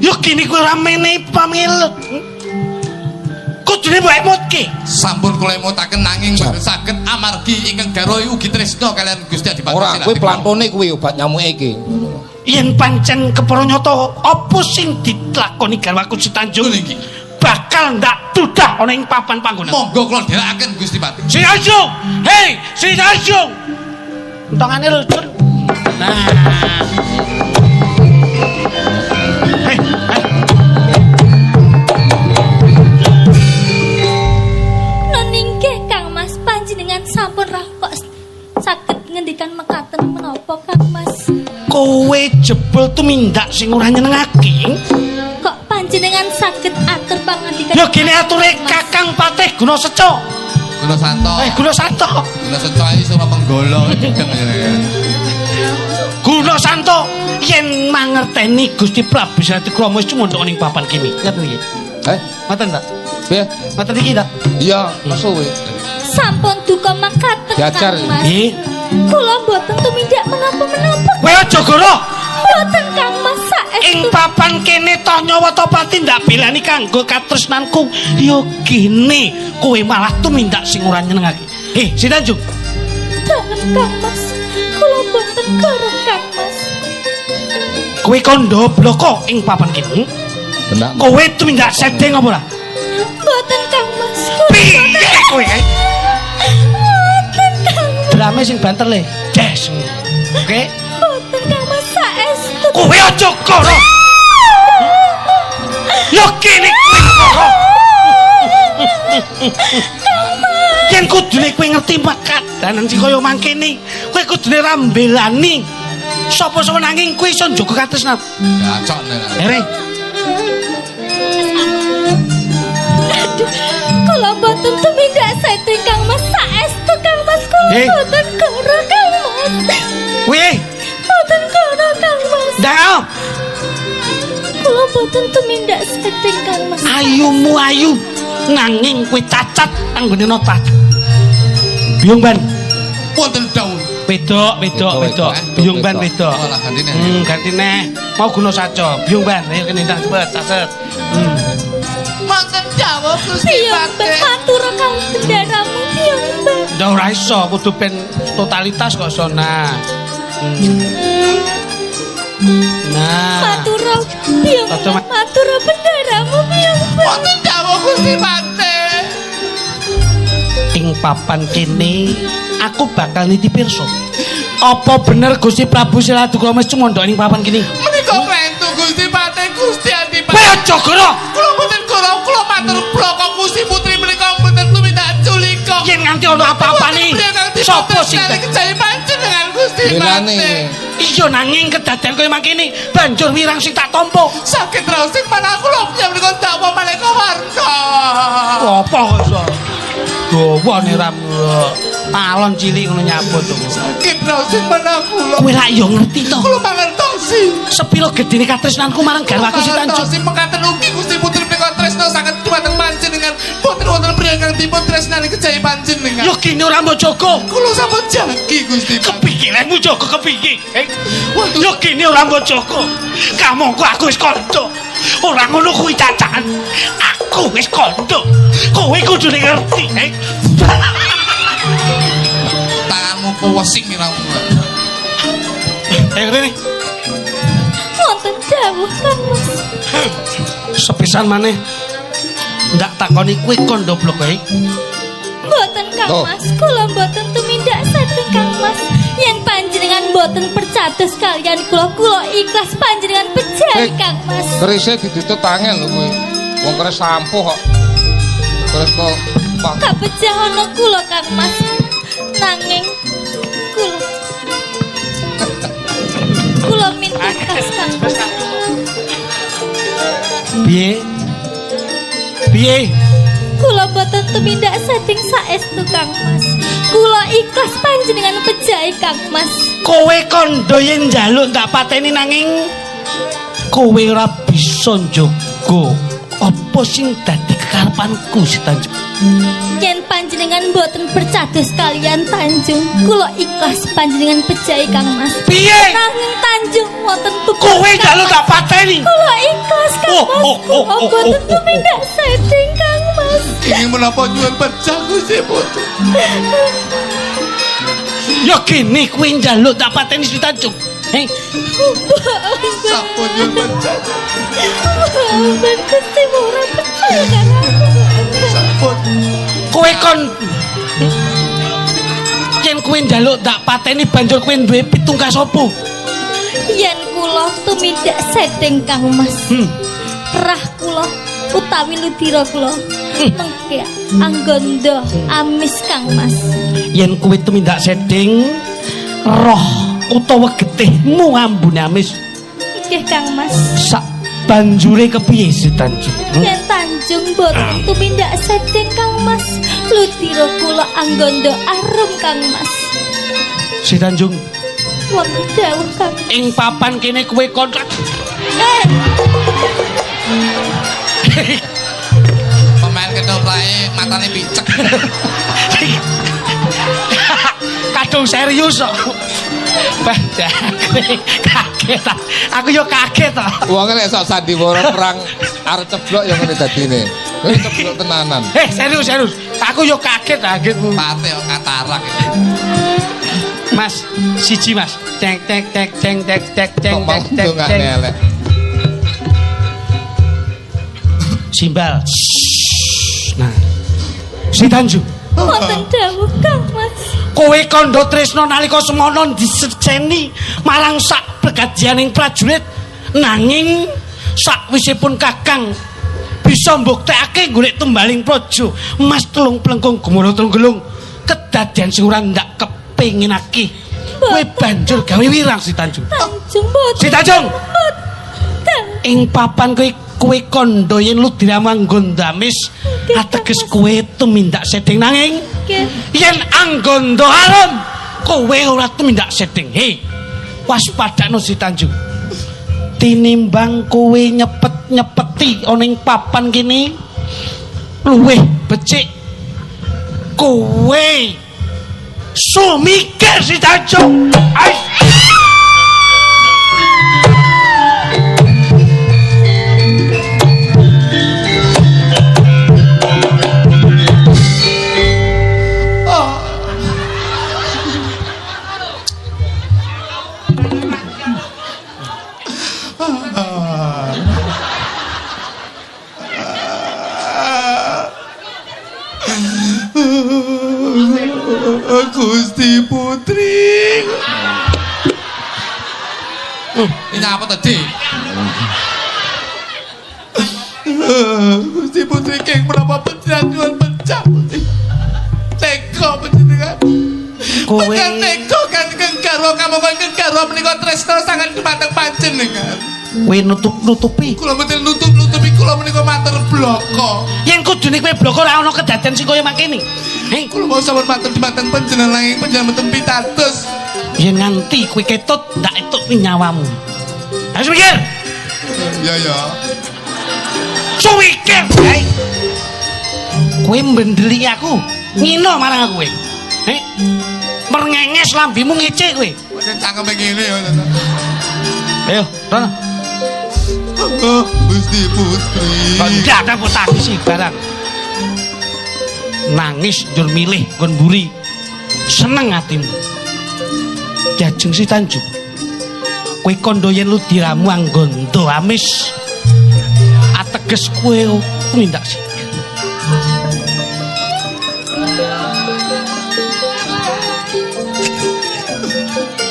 Yo kene kuwi ramene pamilut. Kudune mbok emutke. Sampun kula emutaken nanging mboten saged amargi ingkang garwa ugi tresna kalian Gusti Adipati Ora, Sila. kuwi plantone kuwi obat nyamuke iki. Yen pancen kepara nyata apa sing ditlakoni garwaku si Tanjung iki bakal ndak dudah ana ing papan panggonan. Monggo kula dherekaken Gusti Pati. Si Tanjung. Hei, si Tanjung. Untungane lho, Jun. Nah. Hei. Noningkeh Kang Mas panjenengan sampun rawuh kok saged ngendikan mekaten menapa Kang Mas? Kowe jebul tumindak sing ora nyenengake. Kok panjenengan saged atur pangandikan? Ya gene ature Kakang Patih Guna Seco. Guna Santo. Guna Santo. Guna Seco iso menggolo jedeng jenengan. Guna Santo yen mangerteni Gusti Prabu Sila Dikromo wis cumondhok ning papan kene. Ngaten iki. Ngoten ta? Piye? Ngoten iki ta? Iya, suwe. Sampun duka mekaten Diajar. Kang Mas. Nggih. Kula mboten tumindak menapa-menapa. Kowe aja goro. Mboten Kang Mas saestu. Ing papan kene toh nyawa Topati ndak belani kanggo katresnanku. Ya gene kowe malah tumindak sing ora nyenengake. Si Tanjung. Jangan Kang Mas. Kula mboten gareng Kang Mas. Kowe kondo bloko ing papan kene. Benak. Kowe tumindak sedeng apa ora? Mboten Kang Mas. Piye kowe? Mboten Kang Mas. Drame sing banter le. Des. Oke. Mboten Kang Mas saestu. Kowe aja karo. Yo kene kowe karo. Yen kudune kowe ngerti makadanan sing kaya mangkene, kowe kudune rambelani. Sapa-sapa nanging kowe iso njaga katresnan. Gacok nek. Ere. Aduh, kula mboten tumindak setting Kang Mas saestu Kang Mas kula mboten gareng Kang Mas. Kowe Mboten gareng Kang Mas. ndang Kula mboten tumindak setting Kang Mas. ayumu ayu nanging kowe cacat anggone nota. Biyung ban. Wonten dawuh. Wedok. Biyung ban wedok. Malah gantine. Gantine. Mau guna saja. Biyung ban. Ayo kene ndang cepet catet. Wonten dawuh Gusti Piyambak Pati. matur Kang bendaramu piyambak. Ndak ora iso kudu ben totalitas kok sona. Nah. Matur piyambak matur bendaramu piyambak. Wonten dawuh Gusti Pati. Ing papan kene aku bakal niti pirsa. Apa bener Gusti Prabu Sila Dikromo wis cumondhok ning papan kene? Menika klentu Gusti Pati Gusti Adipati. Kowe aja goro. Kula mboten goro, kula matur bloko Gusti Putri menika mboten tumindak culika. Yen nganti ana apa-apane sapa sing kejahi panjenengan Gusti Belane. Pati. iya nanging kedaden kowe mangkene banjur wirang sing tak tampa. Sakit raosing manah kula menika dakwa malaikat warga. Apa kok iso? Dawa niram alon cilik ngono nyabut to. Sakit raosing manah kula. Kowe lak yo ngerti to. Kula mangertosi. Sepiro gedene katresnanku marang garwaku si Tanjung. Mangertosi mekaten ugi Gusti Putri menika tresna saged dumateng panjenengan. Boten wonten priya ingkang dipun tresnani kejahi panjenengan. Yo kene ora mbok jaga. Kula sampun jagi Gusti. Kepikirmu jaga kepikir. Yo kene ora mbok jaga. Kamangka aku wis kandha. Ora ngono kuwi cacakan. Aku wis kandha. Kowe kudu ngerti, Tanganmu kuwesing iramu. rene. Wonten dawuh Kang Mas. Sepisan maneh ndak takoni kuwi kondo blok wae. Mboten Kang Oh. Mas, kula mboten tumindak saking Kang Mas. Yen panjenengan mboten percados kalian kula ikhlas panjenengan pejahi Kang Mas. Kerise ditutup tangan lho kuwi. Wong keris sampuh kok. Keris kok Pak. Kapejah ana kula Kang Mas. Nanging kula minta kas Kang Mas. Piye? Piye? Kula boten tumindak saking saestu Kang Mas. Kula ikhlas panjenengan pejahi Kang Mas. Kowe kondo yen njaluk ndak pateni nanging kowe ora bisa njogo apa sing dadi kekarepanku si Tanjung. Yen panjenengan boten percados kalian Tanjung, kula ikhlas panjenengan pejahi Kang Mas. Piye? Nanging Tanjung wonten tugas. Kowe njaluk ndak pateni. Kula ikhlas Kang Mas. Kula boten tumindak saking Kang Mas. Ini menapa nyuwun pecah Gusti Putu. Ya kene kuwi njaluk ndak pateni si Tanjung. Heh. Sampun nyuwun pecah. Ben Gusti ora betul Kang. Sampun. Kowe kon yen kowe njaluk ndak pateni banjur kowe duwe pitungkas apa? Yen kula tumindak sedeng Kang Mas. Rah kula utawi ludira kula mengke anggondo amis Kang Mas. Yen kowe tumindak sedeng roh utawa getihmu ambune amis Nggih Kang Mas. sak banjure kepiye si Tanjung? Yen Tanjung boten tumindak sedeng Kang Mas. Ludira kula anggondo arum Kang Mas. Si Tanjung Wonten dawuh Kang. ing papan kene kowe kontrak Pemain ketoprak matane picek. kadung serius kok. Kaget ta. Aku yo kaget ta. Wong nek sok sandiwara perang arep ceblok ya ngene dadine. Wis ceblok tenanan. Serius. Aku yo kaget. Pate kok katarak. Mas, siji Mas. Cek. Kok mau ndongak elek. Simbal. Nah. Si Tanjung. Wonten dawuh Kang Mas. Kowe kandha tresna nalika semana disejeni marang sak pegadianing prajurit nanging sakwisipun Kakang bisa mbuktekake golek tumbaling praja Mas telung plengkung gumara telung gelung kedadian sing ora ndak kepinginake kowe banjur gawe wirang si Tanjung. Tanjung boten. Si Tanjung. Boten. Ing papan kowe kandha yen ludira manggon damis ateges kowe tumindak sedeng nanging Nggih. yen anggondo arum kowe ora tumindak sedeng. Waspadakno si Tanjung. Tinimbang kowe nyepet-nyepeti ana ing papan kene luwih becik kowe sumikir si Tanjung. Gusti Putri. Ini apa tadi? Gusti Putri keng menapa penjajuan pecah Putri. Teko penjenengan. Kowe Teko kan kengkaro kamu kan kengkaro menika tresna sangat dumateng panjenengan. kowe nutup-nutupi. Kula mboten nutup-nutupi kula menika matur bloko. Yen kudune kowe bloko ora ana kedadian sing kaya mangkene. Kula mau sampun matur dumateng panjenengan langing panjenengan mboten pitados. Yen nganti kowe ketut ndak etut nyawamu. Harus mikir. Ya. Suwikir. Kowe mbendeli aku, ngino marang aku kowe. Merengenges lambimu ngecek kowe. Sing cangkeme ngene ya. Ayo, rono. Gusti Putri. Ndak ada kok tangisi barang. Nangis njur milih nggon mburi. Seneng atimu. Jajeng si Tanjung. kowe kondo yen lu diramu anggondo amis. Ateges kowe nindak sih.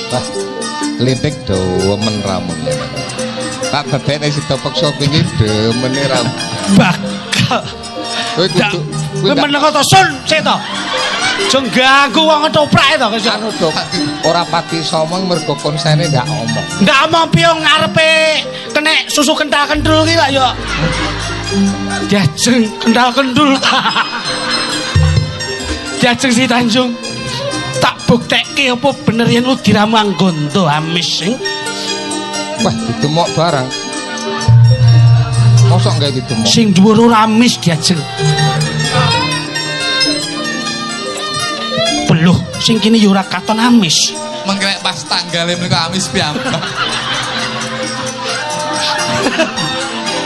Wah, litik demen ramun. Tak dadekne sida peksa wingi demene ramun. Bakal. Kowe kudu kowe meneng to sun sik to. Aja ganggu wong ketoprak to kok. Anu Dok, ora pati somong mergo konsene ndak omong. Ndak omong piye ngarepe kenek susu kental kendul ki lah yo. Jajeng kental kendul. Jajeng si Tanjung. Tak buktekke apa bener yen lu diramu anggondo amis sing. Wah, ditemok barang. Mosok gawe ditemok. Sing dhuwur ora amis diajeng. Beluh, sing kene yo ora katon amis. Mengkrek pas tanggale menika amis piyambak.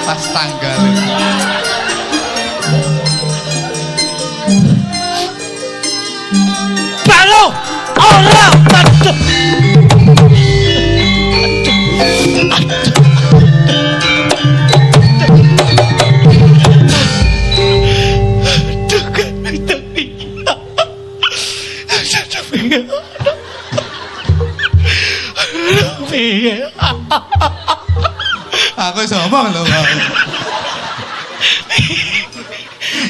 Pas tanggale. Balo! Ora padha. Aku iso omong lho, Bang.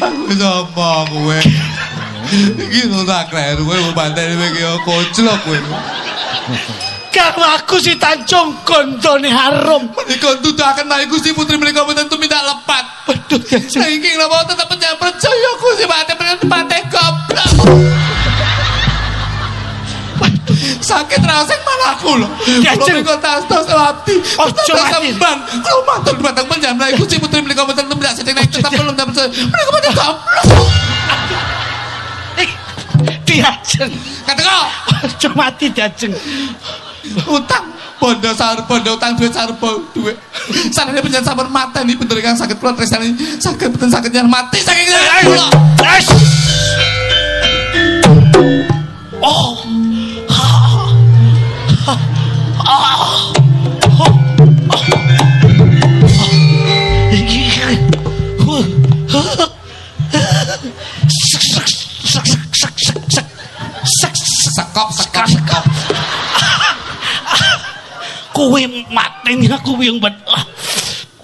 Aku iso omong kowe. Iki lho tak kleru kowe banteni iki koclok kowe. Karo aku si Tanjung gondone harum. Menika dudaken naik Gusti Putri menika mboten tumindak lepat. Waduh, saking napa tetep percaya Gusti Pate Pate goblok. Sakit rasing malaku lho. Diajeng kok tas-tas abdi. Ojo mati. Kalau matur dumateng panjenengan Gusti Putri menika mboten tumindak sedeng naik tetep belum dapat. Menika mboten goblok. Diajeng. Kateko. Ojo mati diajeng. Utang bondo utang duit sarbo duit. Sanane panjenengan sampun mateni bener kang saged kula tresnani saged boten saged yen mati saking kula. Oh. Sekop. Kowe mateni aku wing bet.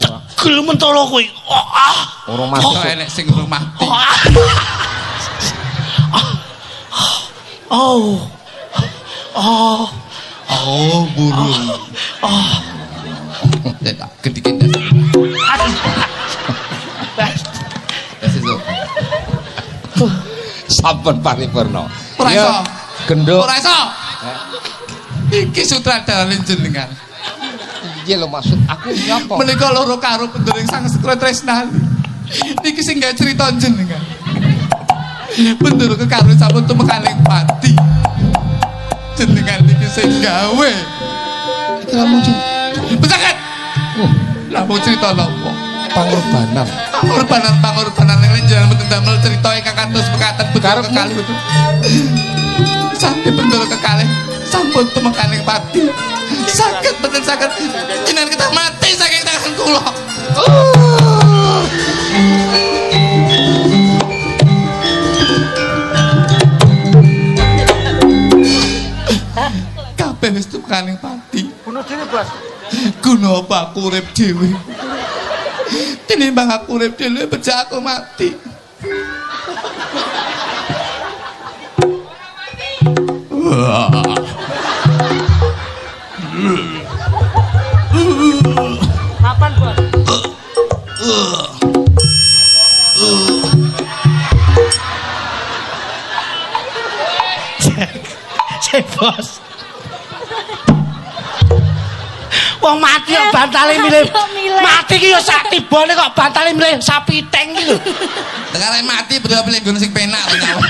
Tegel mentolo kowe. Ora masuk Enek sing mati. Burung. Tak kedikit dah. Sampun paripurna. Ora iso. Genduk. Ora iso. Iki sutradara jenengan. Piye lho maksud aku nyapa? Menika loro karo pendering sang sekre tresnani. Niki sing gawe crita jenengan. Bendur kekaroan sampun tumekaning pati. Jenengan niki sing gawe. Lamun Pesaket. Lamun cerita napa? pangorbanan. Pangorbanan ning jenengan mboten damel crita ingkang kados mekaten bendur kekalih betul. Sampai bendur kekalih sampun tumekaning pati. Saged mboten saged jenengan kita mati saking tangan kula. Kabeh wis tumekaning pati. Bunuh diri, Bos. Guna apa aku urip dhewe? Tinimbang aku urip dhewe becak aku mati. Kapan, Bos? Cek, Bos. Wong mati kok bantale milih. Mati ki yo sak tibane kok bantale milih sapi teng iki lho. Tekare mati bener pilih nggon sing penak to nyawa.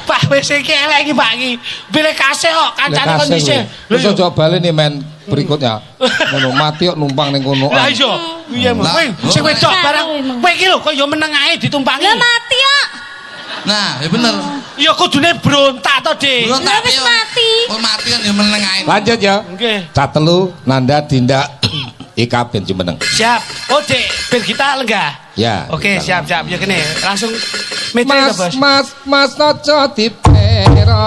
Pak wis iki elek iki Pak iki. Pilih kasih kok kancane kon dhisik. Wis aja bali nih men berikutnya. Ngono mati kok numpang ning kono. Lah iya. Piye mong? Kowe sing wedok barang kowe iki lho kok yo meneng ae ditumpangi. Lah mati kok. Nah, ya bener. Ya kudune brontak to, Dik. Brontak Wis mati. Oh mati kan ya meneng ae. Lanjut ya. Nggih. Cat telu Nanda Dinda Ika ben Jumeneng. Siap. Oh, Dik, ben kita lenggah. Ya. Oke, siap. Ya kene. Langsung meter Mas Bos. Mas Nojo dipero